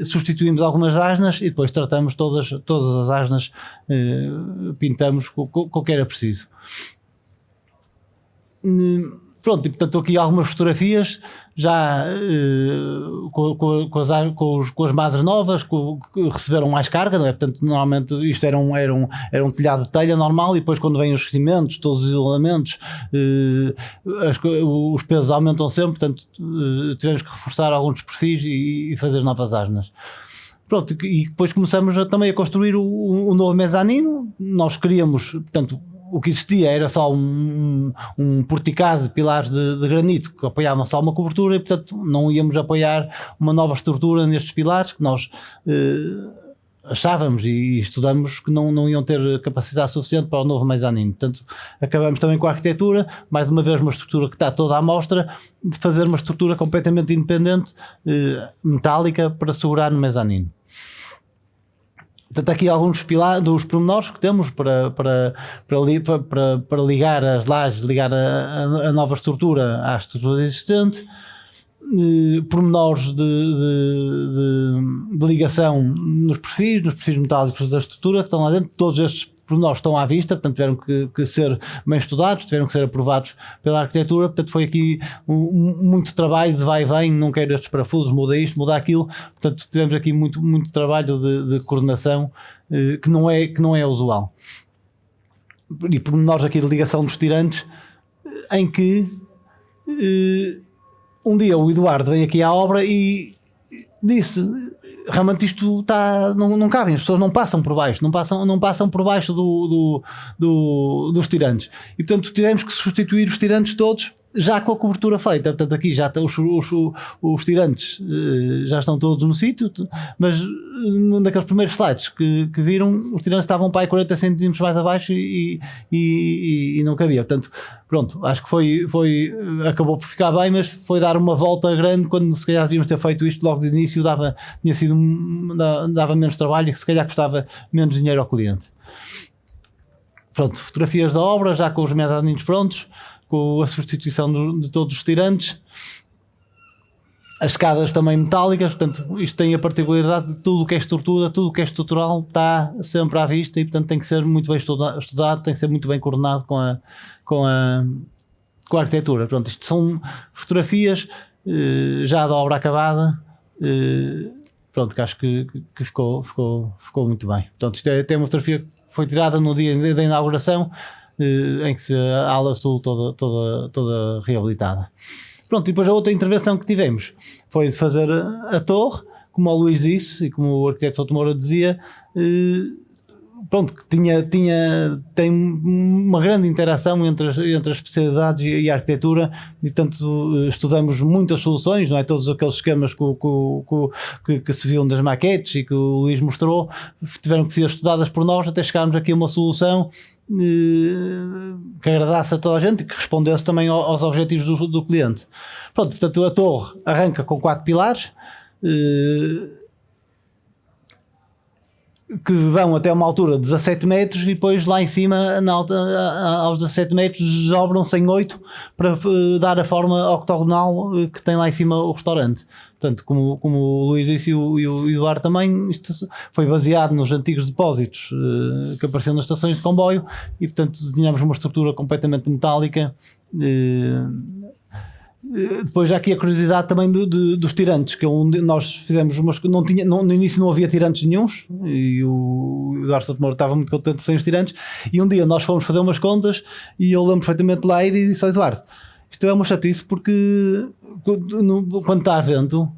substituímos algumas asnas e depois tratamos todas as asnas, pintamos com o que era preciso. Pronto, e portanto aqui algumas fotografias já com as madres novas que receberam mais carga, não é? Portanto, normalmente isto era um telhado de telha normal e depois quando vêm os revestimentos, todos os isolamentos, os pesos aumentam sempre, portanto tivemos que reforçar alguns dos perfis e fazer novas asnas. Pronto, e depois começamos também a construir o novo mezanino. Nós queríamos, portanto, o que existia era só um porticado de pilares de granito que apoiavam só uma cobertura e, portanto, não íamos apoiar uma nova estrutura nestes pilares que nós achávamos e estudamos que não iam ter capacidade suficiente para o novo mezanino. Portanto, acabamos também com a arquitetura, mais uma vez uma estrutura que está toda à mostra, de fazer uma estrutura completamente independente, metálica, para segurar no mezanino. Portanto, aqui alguns dos pormenores que temos para ligar as lajes, ligar a nova estrutura à estrutura existente, pormenores de ligação nos perfis metálicos da estrutura que estão lá dentro. Todos estes pormenores estão à vista, portanto tiveram que ser bem estudados, tiveram que ser aprovados pela arquitetura, portanto foi aqui muito trabalho de vai e vem, não quero estes parafusos, muda isto, muda aquilo, portanto tivemos aqui muito trabalho de coordenação que não é usual. E pormenores aqui de ligação dos tirantes, em que um dia o Eduardo veio aqui à obra e disse: realmente isto não cabe, as pessoas não passam por baixo, não passam por baixo dos tirantes. E portanto tivemos que substituir os tirantes todos já com a cobertura feita. Portanto aqui já os tirantes já estão todos no sítio, mas naqueles primeiros slides que viram, os tirantes estavam para aí 40 cm mais abaixo e não cabia. Portanto, pronto, acho que acabou por ficar bem, mas foi dar uma volta grande quando se calhar devíamos ter feito isto logo de início, dava menos trabalho e se calhar custava menos dinheiro ao cliente. Pronto, fotografias da obra já com os mezaninos prontos, com a substituição de todos os tirantes, as escadas também metálicas. Portanto isto tem a particularidade de tudo o que é estrutura, tudo o que é estrutural está sempre à vista e portanto tem que ser muito bem estudado, tem que ser muito bem coordenado com a arquitetura. Pronto, isto são fotografias já da obra acabada, pronto, que acho que ficou muito bem. Portanto, isto é uma fotografia que foi tirada no dia da inauguração, em que se vê a ala sul toda reabilitada. Pronto, e depois a outra intervenção que tivemos foi de fazer a torre, como o Luís disse e como o arquiteto Souto Moura dizia, pronto, que tem uma grande interação entre as especialidades e a arquitetura e portanto estudamos muitas soluções, não é? Todos aqueles esquemas que se viam das maquetes e que o Luís mostrou tiveram que ser estudadas por nós até chegarmos aqui a uma solução que agradasse a toda a gente e que respondesse também aos objetivos do cliente. Pronto, portanto a torre arranca com 4 pilares que vão até uma altura de 17 metros e depois lá em cima aos 17 metros desdobram-se em 8 para dar a forma octogonal que tem lá em cima o restaurante. Portanto, como o Luís disse e o Eduardo também, isto foi baseado nos antigos depósitos que apareciam nas estações de comboio e portanto desenhamos uma estrutura completamente metálica. Depois há aqui a curiosidade também dos tirantes, que é onde nós fizemos no início não havia tirantes nenhuns e o Eduardo Souto Moura estava muito contente sem os tirantes e um dia nós fomos fazer umas contas e eu lembro perfeitamente de lá ir e disse ao Eduardo: isto é uma chatice porque quando está a vento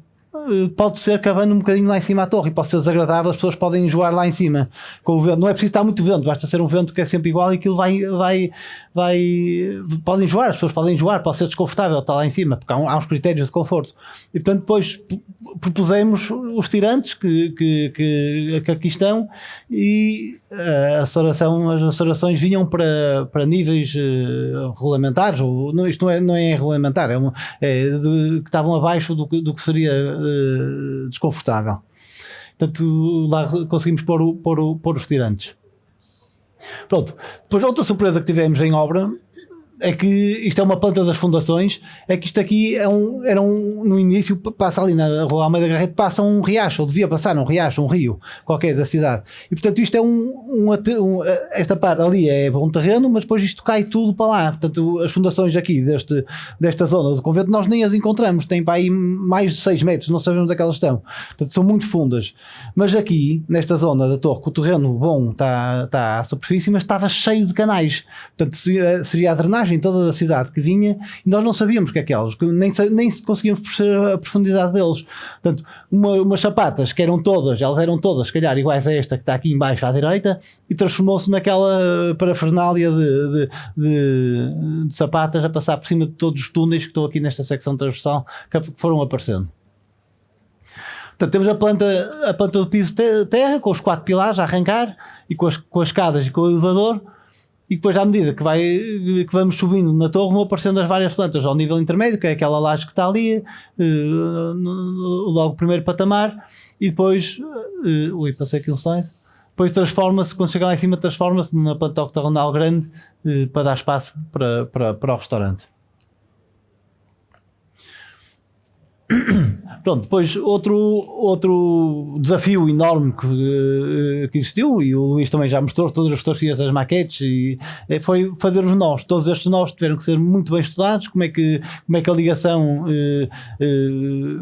pode ser cavando um bocadinho lá em cima à torre e pode ser desagradável, as pessoas podem enjoar lá em cima com o vento, não é preciso estar muito vento, basta ser um vento que é sempre igual e aquilo pode enjoar, as pessoas podem enjoar, pode ser desconfortável estar lá em cima, porque há uns critérios de conforto e portanto depois propusemos os tirantes que aqui estão e as acelerações vinham para níveis regulamentares, ou isto não é regulamentar, que estavam abaixo do que seria desconfortável. Portanto, lá conseguimos pôr os tirantes. Pronto, depois outra surpresa que tivemos em obra é que isto é uma planta das fundações, é que isto aqui no início passa ali na Rua Almeida Garrett, passa um riacho, ou devia passar um riacho, um rio qualquer da cidade, e portanto isto é esta parte ali é bom terreno, mas depois isto cai tudo para lá, portanto as fundações aqui desta zona do convento nós nem as encontramos, tem para aí mais de 6 metros, não sabemos onde é que elas estão, portanto são muito fundas, mas aqui nesta zona da torre, que o terreno bom está à superfície, mas estava cheio de canais, portanto seria a drenagem toda a cidade que vinha e nós não sabíamos o que é aquelas, nem se conseguíamos perceber a profundidade deles. Portanto, umas sapatas que elas eram todas, se calhar, iguais a esta que está aqui embaixo à direita e transformou-se naquela parafernália de sapatas a passar por cima de todos os túneis que estão aqui nesta secção transversal que foram aparecendo. Portanto, temos a planta do piso de terra com os 4 pilares a arrancar e com as escadas e com o elevador. E depois, à medida que vamos subindo na torre, vão aparecendo as várias plantas ao nível intermédio, que é aquela laje que está ali, logo o primeiro patamar, e depois, passei aqui um slide, depois transforma-se, quando chega lá em cima, transforma-se numa planta octogonal grande para dar espaço para o restaurante. Pronto, depois outro desafio enorme que existiu, e o Luís também já mostrou todas as fotografias das maquetes, e foi fazer os nós. Todos estes nós tiveram que ser muito bem estudados, como é que a ligação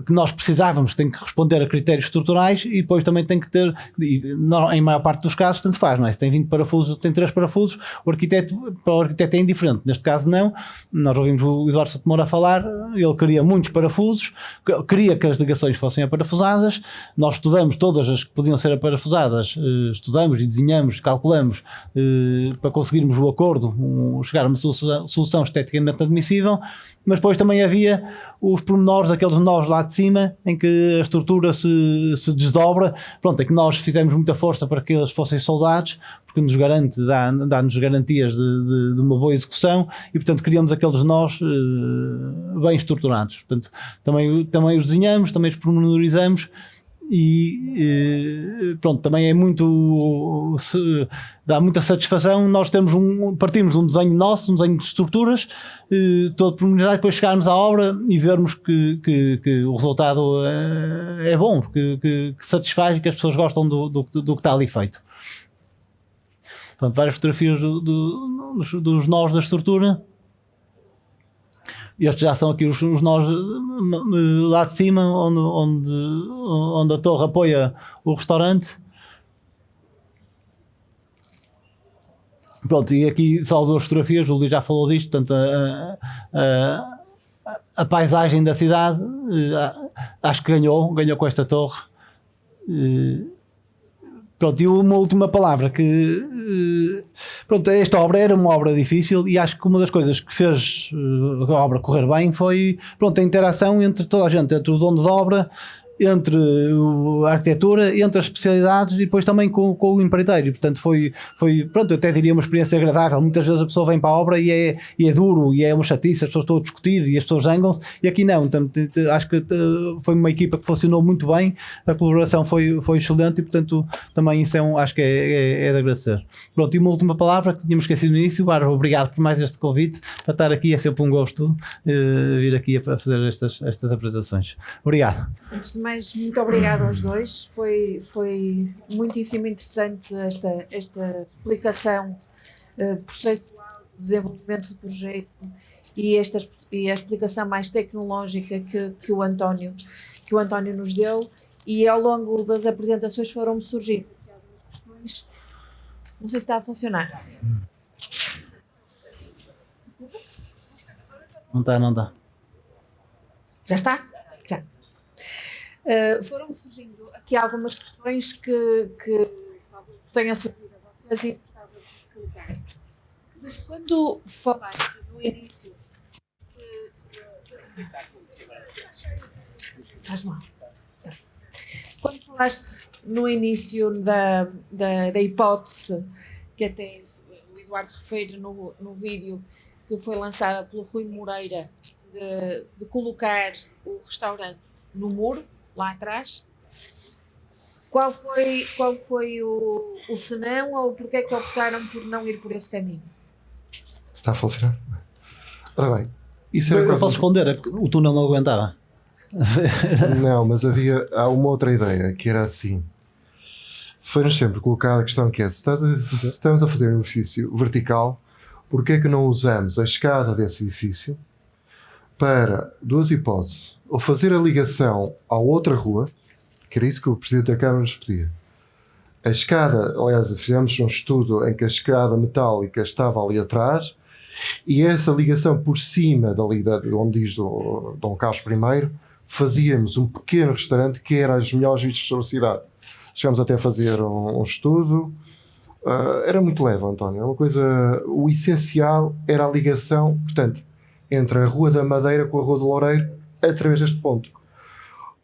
que nós precisávamos tem que responder a critérios estruturais, e depois também tem que ter, em maior parte dos casos, tanto faz, não é? Se tem 20 parafusos, tem 3 parafusos, para o arquiteto é indiferente. Neste caso não, nós ouvimos o Eduardo Sotomora a falar, ele queria muitos parafusos, queria que as ligações fossem aparafusadas, nós estudamos todas as que podiam ser aparafusadas, estudamos e desenhamos, calculamos para conseguirmos o acordo, chegar a uma solução esteticamente admissível, mas depois também havia os pormenores daqueles nós lá de cima em que a estrutura se desdobra, pronto, é que nós fizemos muita força para que eles fossem soldados, porque nos garante, dá-nos garantias de uma boa execução e portanto criamos aqueles nós bem estruturados, portanto também os desenhamos, também os pormenorizamos e pronto, também é muito, dá muita satisfação nós partimos de um desenho nosso, um desenho de estruturas todo pormenorizado, depois chegarmos à obra e vermos que o resultado é bom, que satisfaz e que as pessoas gostam do que está ali feito. Portanto, várias fotografias dos nós da estrutura. Estes já são aqui os nós lá de cima, onde a torre apoia o restaurante. Pronto, e aqui só 2 fotografias, o Luís já falou disto, portanto a paisagem da cidade, acho que ganhou com esta torre. Pronto, e uma última palavra pronto, esta obra era uma obra difícil e acho que uma das coisas que fez a obra correr bem foi, pronto, a interação entre toda a gente, entre o dono da obra, entre a arquitetura, entre as especialidades e depois também com o empreiteiro. E, portanto, foi, pronto, eu até diria uma experiência agradável. Muitas vezes a pessoa vem para a obra e é duro, e é uma chatice, as pessoas estão a discutir e as pessoas zangam-se, e aqui não. Então, acho que foi uma equipa que funcionou muito bem, a colaboração foi excelente e, portanto, também isso acho que é de agradecer. Pronto, e uma última palavra que tínhamos esquecido no início. Bárbara, obrigado por mais este convite, para estar aqui, é sempre um gosto vir aqui para fazer estas apresentações. Obrigado. Antes de mais, muito obrigada aos dois, foi muitíssimo interessante esta explicação processual, desenvolvimento do projeto e a explicação mais tecnológica que o António nos deu, e ao longo das apresentações foram-me surgindo algumas questões. Não sei se está a funcionar. Não está. Já está? Já. Foram surgindo aqui algumas questões que talvez tenham surgido a vocês e gostava de vos colocar. Mas quando falaste no início Faz mal. Está. Quando falaste no início da hipótese que até o Eduardo refere no vídeo que foi lançada pelo Rui Moreira de colocar o restaurante no muro, lá atrás, Qual foi o senão, ou porque é que optaram por não ir por esse caminho? Está a funcionar? Ora bem, isso era Eu quase posso responder, é porque o túnel não aguentava. Não, mas há uma outra ideia, que era assim. Foi-nos sempre colocada a questão que é, se estamos a fazer um edifício vertical, porque é que não usamos a escada desse edifício para duas hipóteses? Ou fazer a ligação à outra rua, que era isso que o Presidente da Câmara nos pedia. A escada, aliás, fizemos um estudo em que a escada metálica estava ali atrás e essa ligação por cima dali, onde diz o Dom Carlos I, fazíamos um pequeno restaurante que era as melhores vistas sobre a cidade. Chegámos até a fazer um estudo. Era muito leve, António. Uma coisa, o essencial era a ligação, portanto, entre a Rua da Madeira com a Rua do Loureiro, através deste ponto.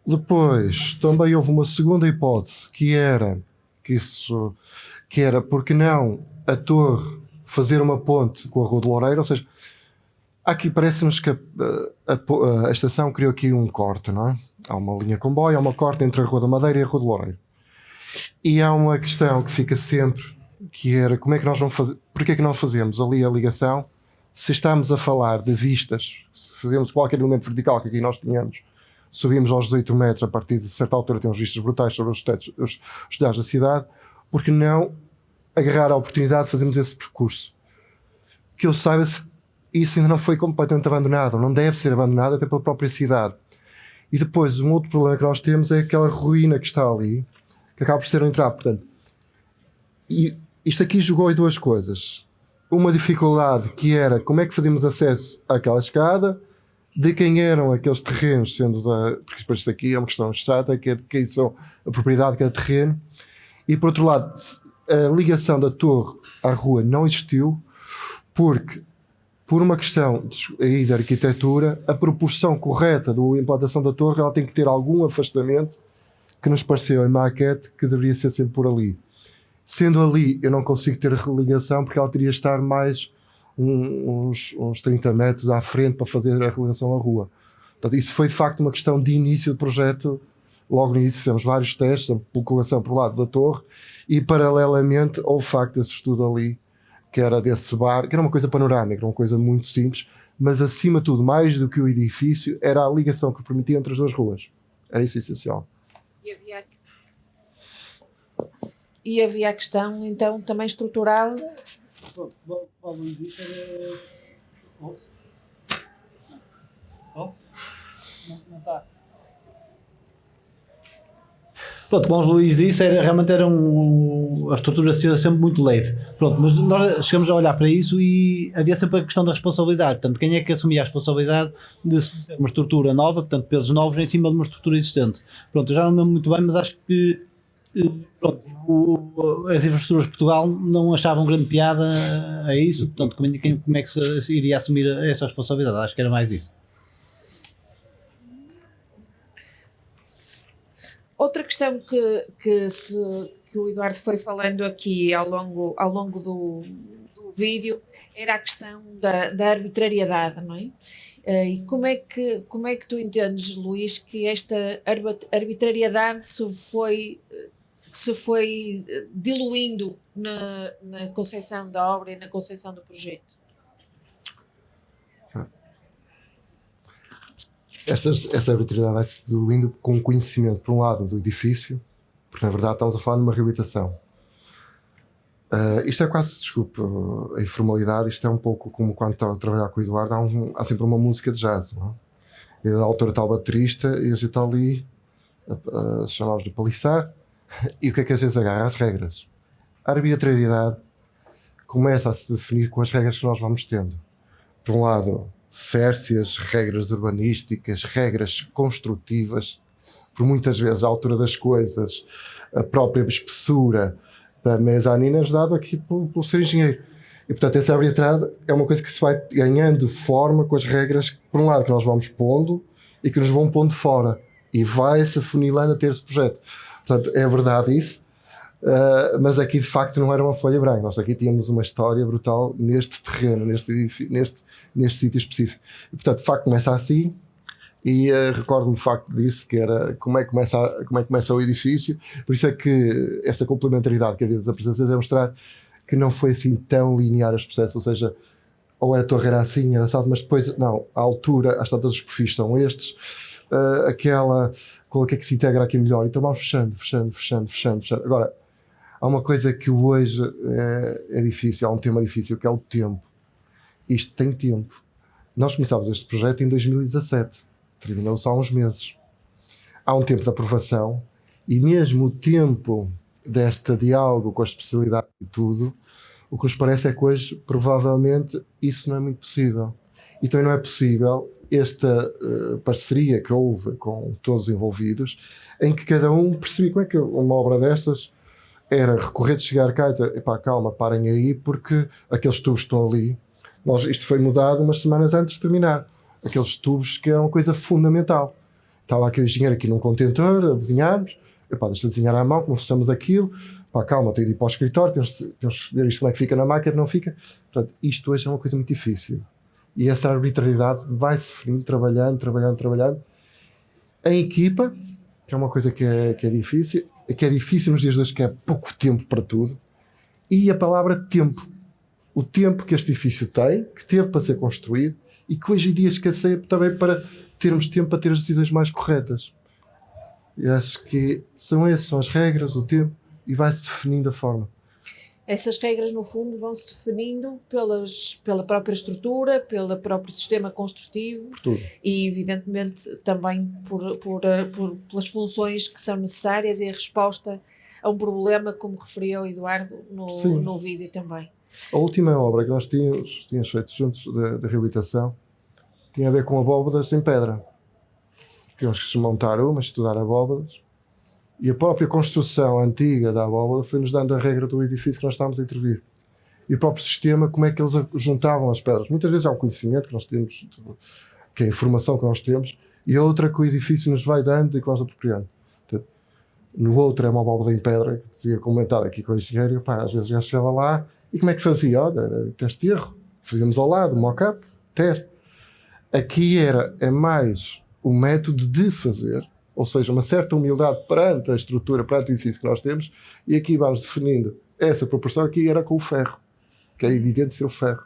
Depois, também houve uma segunda hipótese, que era, porque não a torre fazer uma ponte com a Rua do Loureiro, ou seja, aqui parece-nos que a estação criou aqui um corte, não é? Há uma linha comboio, há uma corte entre a Rua da Madeira e a Rua do Loureiro. E há uma questão que fica sempre, que era como é que nós não fazemos, porque é que não fazemos ali a ligação, se estamos a falar de vistas, se fazemos qualquer elemento vertical que aqui nós tínhamos, subimos aos 18 metros, a partir de certa altura temos vistas brutais sobre os telhados da cidade, porque não agarrar a oportunidade de fazermos esse percurso? Que eu saiba, isso ainda não foi completamente abandonado, não deve ser abandonado até pela própria cidade. E depois, um outro problema que nós temos é aquela ruína que está ali, que acaba por ser um entrave. Portanto, e isto aqui jogou em duas coisas. Uma dificuldade que era como é que fazíamos acesso àquela escada, de quem eram aqueles terrenos, porque depois isto aqui é uma questão chata, que é de quem são a propriedade de cada terreno. E por outro lado, a ligação da torre à rua não existiu, porque por uma questão de arquitetura, a proporção correta da implantação da torre, ela tem que ter algum afastamento, que nos pareceu em maquete que deveria ser sempre por ali. Sendo ali, eu não consigo ter religação, porque ela teria de estar mais uns 30 metros à frente para fazer a religação à rua. Portanto, isso foi de facto uma questão de início do projeto. Logo no início fizemos vários testes, a colocação por lado da torre, e paralelamente houve de facto esse estudo ali, que era desse bar, que era uma coisa panorâmica, era uma coisa muito simples, mas acima de tudo, mais do que o edifício, era a ligação que permitia entre as duas ruas. Era isso essencial. E havia a questão, então, também estrutural. Não está. Pronto, como o Luís disse, realmente era a estrutura ser sempre muito leve. Pronto, mas nós chegamos a olhar para isso e havia sempre a questão da responsabilidade. Portanto, quem é que assumia a responsabilidade de ter uma estrutura nova, portanto, pesos novos em cima de uma estrutura existente? Pronto, eu já não me lembro muito bem, mas acho que as infraestruturas de Portugal não achavam grande piada a isso. Portanto, como é que se iria assumir essa responsabilidade? Acho que era mais isso. Outra questão que o Eduardo foi falando aqui ao longo do vídeo era a questão da arbitrariedade, não é? E como é que tu entendes, Luís, que esta arbitrariedade se foi diluindo na conceção da obra e na conceção do projeto? Esta arbitrariedade vai-se diluindo com conhecimento, por um lado, do edifício, porque na verdade estamos a falar de uma reabilitação. Isto é quase, desculpe, a informalidade, isto é um pouco como quando estava a trabalhar com o Eduardo, há sempre uma música de jazz, não é? A autora está o baterista e a gente está ali, chamamos de paliçar, e o que é que a gente agarra? As regras. A arbitrariedade começa a se definir com as regras que nós vamos tendo. Por um lado, cércias, regras urbanísticas, regras construtivas, por muitas vezes a altura das coisas, a própria espessura da mezanina ajudado aqui pelo ser engenheiro. E portanto essa arbitrariedade é uma coisa que se vai ganhando forma com as regras, por um lado, que nós vamos pondo e que nos vão pondo fora, e vai-se afunilando a ter esse projeto. Portanto, é verdade isso, mas aqui de facto não era uma folha branca. Nós aqui tínhamos uma história brutal neste terreno, neste sítio específico. E portanto, de facto, começa assim E recordo-me de facto disso, que era como é que começa o edifício. Por isso é que esta complementaridade que havia das apresentações é mostrar que não foi assim tão linear este processo, ou seja, ou a torre era assim, era salto, mas depois, não, a altura, às tantas os perfis são estes, aquela, com o que é que se integra aqui melhor, então vamos fechando. Agora, há uma coisa que hoje é difícil, há um tema difícil, que é o tempo. Isto tem tempo. Nós começámos este projeto em 2017, terminou só há uns meses. Há um tempo de aprovação e mesmo o tempo deste diálogo com a especialidade e tudo, o que nos parece é que hoje, provavelmente, isso não é muito possível. E também não é possível esta parceria que houve com todos os envolvidos, em que cada um percebia como é que uma obra destas era recorrer de chegar cá e dizer, epá, calma, parem aí, porque aqueles tubos estão ali. Isto foi mudado umas semanas antes de terminar. Aqueles tubos que eram uma coisa fundamental. Estava aqui o engenheiro aqui num contentor a desenharmos, epá, deixa de desenhar à mão, como façamos aquilo, pá, calma, tenho de ir para o escritório, temos de ver isto como é que fica na máquina, não fica. Portanto, isto hoje é uma coisa muito difícil. E essa arbitrariedade vai-se definindo, trabalhando. Em equipa, que é uma coisa que é difícil nos dias de hoje, que é pouco tempo para tudo, e a palavra tempo. O tempo que este edifício tem, que teve para ser construído, e que hoje em dia escasseia também para termos tempo para ter as decisões mais corretas. E acho que são as regras, o tempo, e vai-se definindo a forma. Essas regras, no fundo, vão-se definindo pela própria estrutura, pelo próprio sistema construtivo e, evidentemente, também pelas funções que são necessárias e a resposta a um problema, como referiu o Eduardo no vídeo também. A última obra que nós tínhamos feito juntos da reabilitação tinha a ver com abóbadas em pedra. Tínhamos que desmontar estudar abóbadas. E a própria construção antiga da abóbada foi-nos dando a regra do edifício que nós estávamos a intervir. E o próprio sistema, como é que eles juntavam as pedras. Muitas vezes há um conhecimento que nós temos, que é a informação que nós temos, e a outra que o edifício nos vai dando e que nós apropriamos. Portanto, no outro é uma abóbada em pedra, que tinha comentado aqui com o engenheiro, pá, às vezes já chegava lá, e como é que fazia? Olha, teste de erro. Fazíamos ao lado, mock-up, teste. Aqui é mais o método de fazer, ou seja, uma certa humildade perante a estrutura, perante o edifício que nós temos, e aqui vamos definindo essa proporção. Aqui era com o ferro, que era evidente ser o ferro.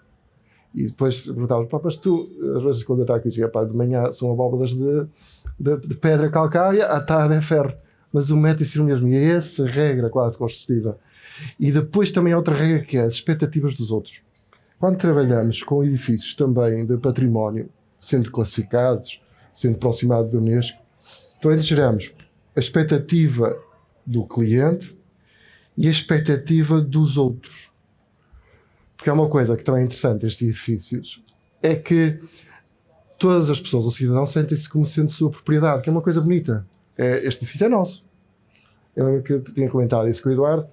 E depois perguntávamos, mas tu, às vezes quando eu estava aqui, eu dizia, de manhã são abóbadas de pedra calcária, à tarde é ferro. Mas o método é ser o mesmo, e é essa regra quase construtiva. E depois também há outra regra que é as expectativas dos outros. Quando trabalhamos com edifícios também de património, sendo classificados, sendo aproximados da Unesco, então geramos a expectativa do cliente e a expectativa dos outros. Porque há uma coisa que também é interessante nestes edifícios, é que todas as pessoas, o cidadão, sentem-se como sendo sua propriedade, que é uma coisa bonita. Este edifício é nosso. Eu tinha comentado isso com o Eduardo.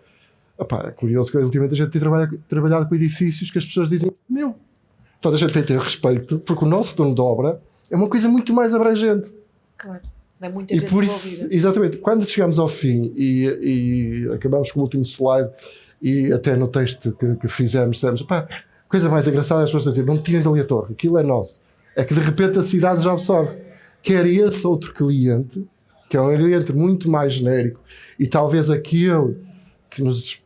É curioso que ultimamente a gente tem trabalhado com edifícios que as pessoas dizem, toda a gente tem que ter respeito, porque o nosso dono de obra é uma coisa muito mais abrangente. Claro. É muita gente envolvida. Exatamente. Quando chegamos ao fim e acabamos com o último slide e até no texto que fizemos, dissemos, coisa mais engraçada é as pessoas dizerem, não tirem dali a torre, aquilo é nosso. É que de repente a cidade já absorve. Quer esse outro cliente, que é um cliente muito mais genérico, e talvez aquele que nos,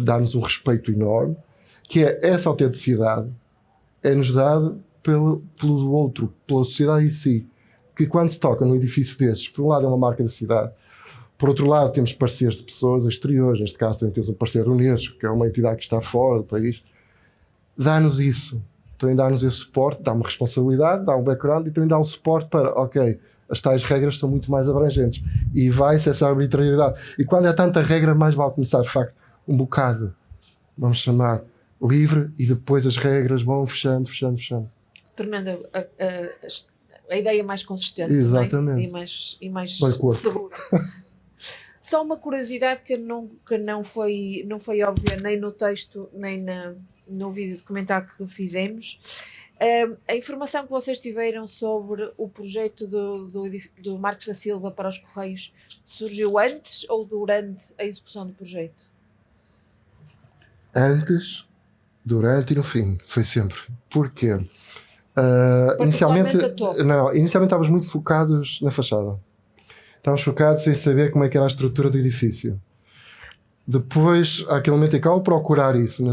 dá-nos um respeito enorme, que é essa autenticidade, é-nos dado pelo outro, pela sociedade em si. Que quando se toca num edifício destes, por um lado é uma marca da cidade, por outro lado temos parceiros de pessoas exteriores, neste caso também temos um parceiro Unesco, que é uma entidade que está fora do país, dá-nos isso, também dá-nos esse suporte, dá uma responsabilidade, dá um background e também dá um suporte para, as tais regras são muito mais abrangentes e vai-se essa arbitrariedade. E quando há tanta regra, mais vale começar de facto um bocado, vamos chamar, livre, e depois as regras vão fechando. Tornando a ideia mais consistente. Exatamente. E mais segura. Só uma curiosidade que não foi óbvia nem no texto, nem no vídeo documentário que fizemos. A informação que vocês tiveram sobre o projeto do Marcos da Silva para os Correios surgiu antes ou durante a execução do projeto? Antes, durante e no fim. Foi sempre. Porquê? Inicialmente, Particularmente a torre. inicialmente estávamos muito focados na fachada. Estávamos focados em saber como é que era a estrutura do edifício. Depois, há aquele momento em que ao procurar isso,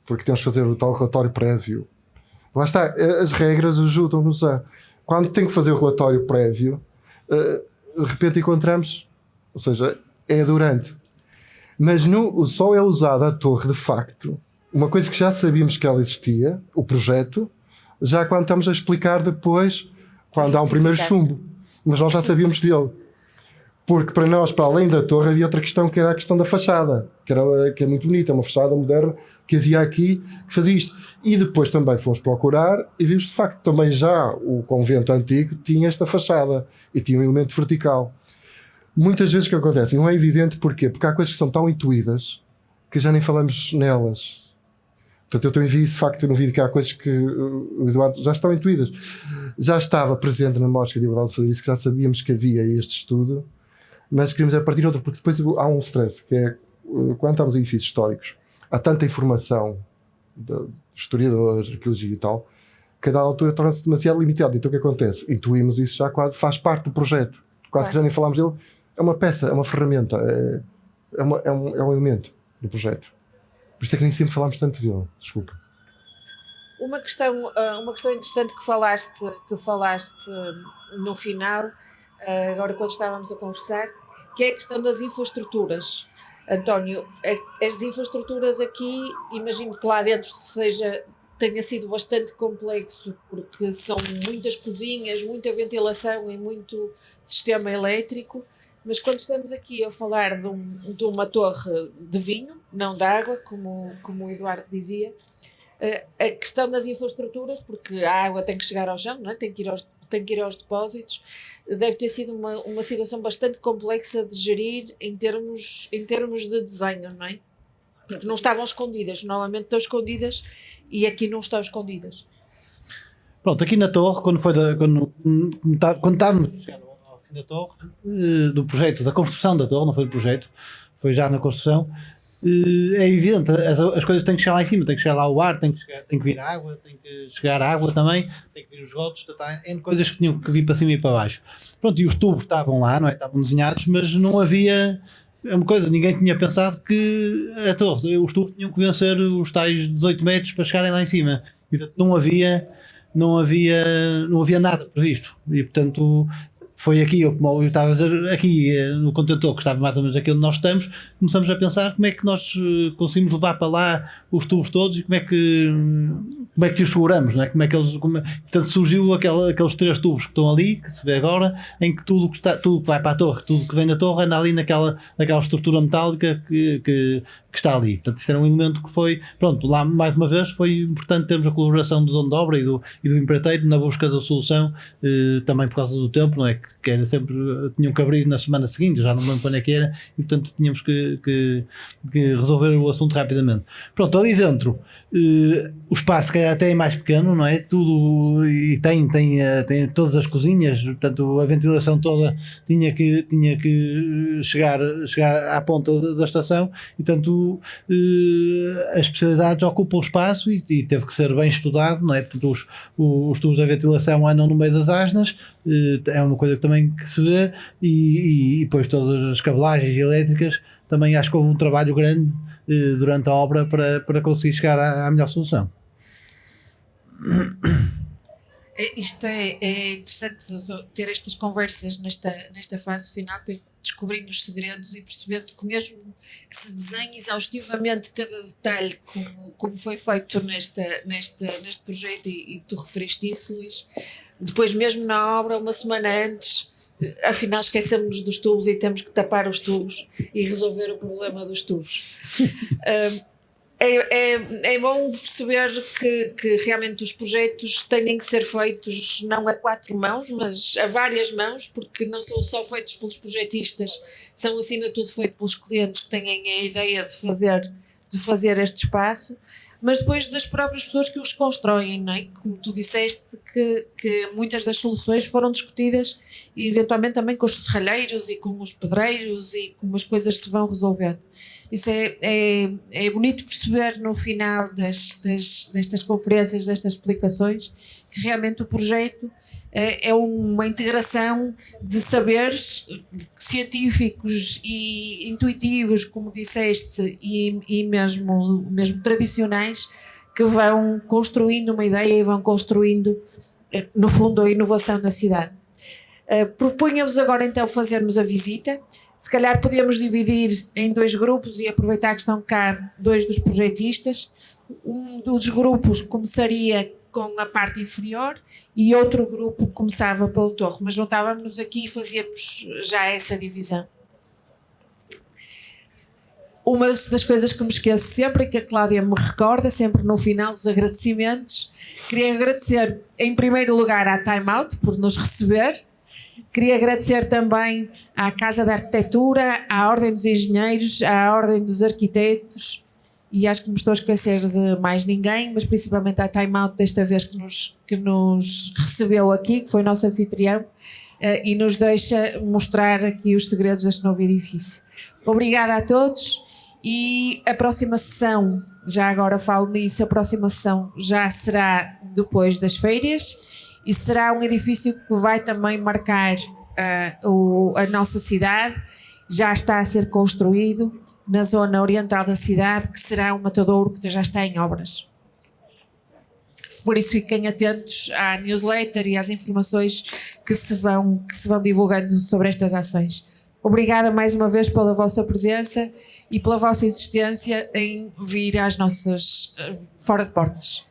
porque temos que fazer o tal relatório prévio. Lá está, as regras ajudam-nos a... Quando tem que fazer o relatório prévio, de repente encontramos, ou seja, é durante. Mas o só é usado a torre, de facto, uma coisa que já sabíamos que ela existia, o projeto, já quando estamos a explicar depois, quando há um primeiro chumbo. Mas nós já sabíamos dele. Porque para nós, para além da torre, havia outra questão que era a questão da fachada, que é muito bonita, uma fachada moderna que havia aqui que fazia isto. E depois também fomos procurar e vimos de facto também já o convento antigo tinha esta fachada e tinha um elemento vertical. Muitas vezes o que acontece, não é evidente porquê, porque há coisas que são tão intuídas que já nem falamos nelas. Portanto, eu também vi de facto no vídeo que há coisas que o Eduardo já estão intuídas. Já estava presente na Mostra de Liberdade de fazer isso, que já sabíamos que havia este estudo, mas queríamos a partir de outro, porque depois há um stress, que é quando estamos em edifícios históricos, há tanta informação de historiadores, arqueologia e tal, que a dada altura torna-se demasiado limitado. Então o que acontece? Intuímos isso já quase, faz parte do projeto. Quase que já nem falámos dele. É uma peça, é uma ferramenta, é um elemento do projeto. Por isso é que nem sempre falámos tanto dele. Desculpa. Uma questão interessante que falaste no final, agora quando estávamos a conversar, que é a questão das infraestruturas. António, as infraestruturas aqui, imagino que lá dentro tenha sido bastante complexo, porque são muitas cozinhas, muita ventilação e muito sistema elétrico, mas quando estamos aqui a falar de uma torre de vinho, não de água, como o Eduardo dizia, a questão das infraestruturas, porque a água tem que chegar ao chão, não é? Tem que ir aos depósitos, deve ter sido uma situação bastante complexa de gerir em termos de desenho, não é? Porque não estavam escondidas, normalmente estão escondidas e aqui não estão escondidas. Pronto, aqui na torre, quando estávamos ao fim da torre, do projeto, da construção da torre, não foi do projeto, foi já na construção, é evidente, as coisas têm que chegar lá em cima, tem que chegar lá o ar, tem que vir a água, tem que chegar a água também, tem que vir os esgotos, N coisas que tinham que vir para cima e para baixo. Pronto, e os tubos estavam lá, não é? Estavam desenhados, mas não havia... É uma coisa, ninguém tinha pensado que a torre, os tubos tinham que vencer os tais 18 metros para chegarem lá em cima. E, portanto, não havia nada previsto. E, portanto, foi aqui, como eu estava a dizer, aqui no contentor, que estava mais ou menos aqui onde nós estamos, começamos a pensar como é que nós conseguimos levar para lá os tubos todos e como é que os seguramos, não é? Portanto, surgiu aqueles 3 tubos que estão ali, que se vê agora, em que tudo que vai para a torre, tudo que vem na torre anda ali naquela estrutura metálica que está ali. Portanto, isto era um elemento que foi, pronto, lá mais uma vez foi importante termos a colaboração do dono de obra e do empreiteiro na busca da solução, também por causa do tempo, não é? Que era sempre, tinham que abrir na semana seguinte, já não me lembro quando é que era, e portanto tínhamos que resolver o assunto rapidamente. Pronto, ali dentro o espaço que era até mais pequeno, não é? Tudo, e tem todas as cozinhas, portanto a ventilação toda tinha que chegar à ponta da estação, e portanto as especialidades ocupam o espaço e teve que ser bem estudado, não é? Portanto, os tubos da ventilação andam no meio das asnas, é uma coisa que também que se vê, e depois todas as cabelagens elétricas, também acho que houve um trabalho grande durante a obra para conseguir chegar à melhor solução. Isto é interessante ter estas conversas nesta fase final, descobrindo os segredos e percebendo que mesmo que se desenhe exaustivamente cada detalhe como foi feito neste projeto, e tu referiste isso, Luís, depois mesmo na obra, uma semana antes, afinal esquecemos dos tubos e temos que tapar os tubos e resolver o problema dos tubos. É bom perceber que realmente os projetos têm que ser feitos não a 4 mãos, mas a várias mãos, porque não são só feitos pelos projetistas, são acima de tudo feitos pelos clientes que têm a ideia de fazer este espaço, mas depois das próprias pessoas que os constroem, não é? Como tu disseste, que muitas das soluções foram discutidas e eventualmente também com os serralheiros e com os pedreiros e como as coisas se vão resolvendo. Isso é bonito perceber no final destas conferências, destas explicações, que realmente o projeto é uma integração de saberes científicos e intuitivos, como disseste, e mesmo tradicionais, que vão construindo uma ideia e vão construindo, no fundo, a inovação da cidade. Propunha-vos agora então fazermos a visita. Se calhar podíamos dividir em 2 grupos e aproveitar que estão cá 2 dos projetistas. Um dos grupos começaria com a parte inferior e outro grupo começava pelo torre, mas juntávamos aqui e fazíamos já essa divisão. Uma das coisas que me esqueço sempre e que a Cláudia me recorda, sempre no final dos agradecimentos, queria agradecer em primeiro lugar à Time Out por nos receber. Queria agradecer também à Casa da Arquitetura, à Ordem dos Engenheiros, à Ordem dos Arquitetos, e acho que me estou a esquecer de mais ninguém, mas principalmente à Time Out desta vez que nos recebeu aqui, que foi nosso anfitrião, e nos deixa mostrar aqui os segredos deste novo edifício. Obrigada a todos, e a próxima sessão, já agora falo nisso, a próxima sessão já será depois das férias, e será um edifício que vai também marcar a nossa cidade. Já está a ser construído na zona oriental da cidade, que será um matadouro que já está em obras. Por isso fiquem atentos à newsletter e às informações que se vão divulgando sobre estas ações. Obrigada mais uma vez pela vossa presença e pela vossa insistência em vir às nossas Fora de Portas.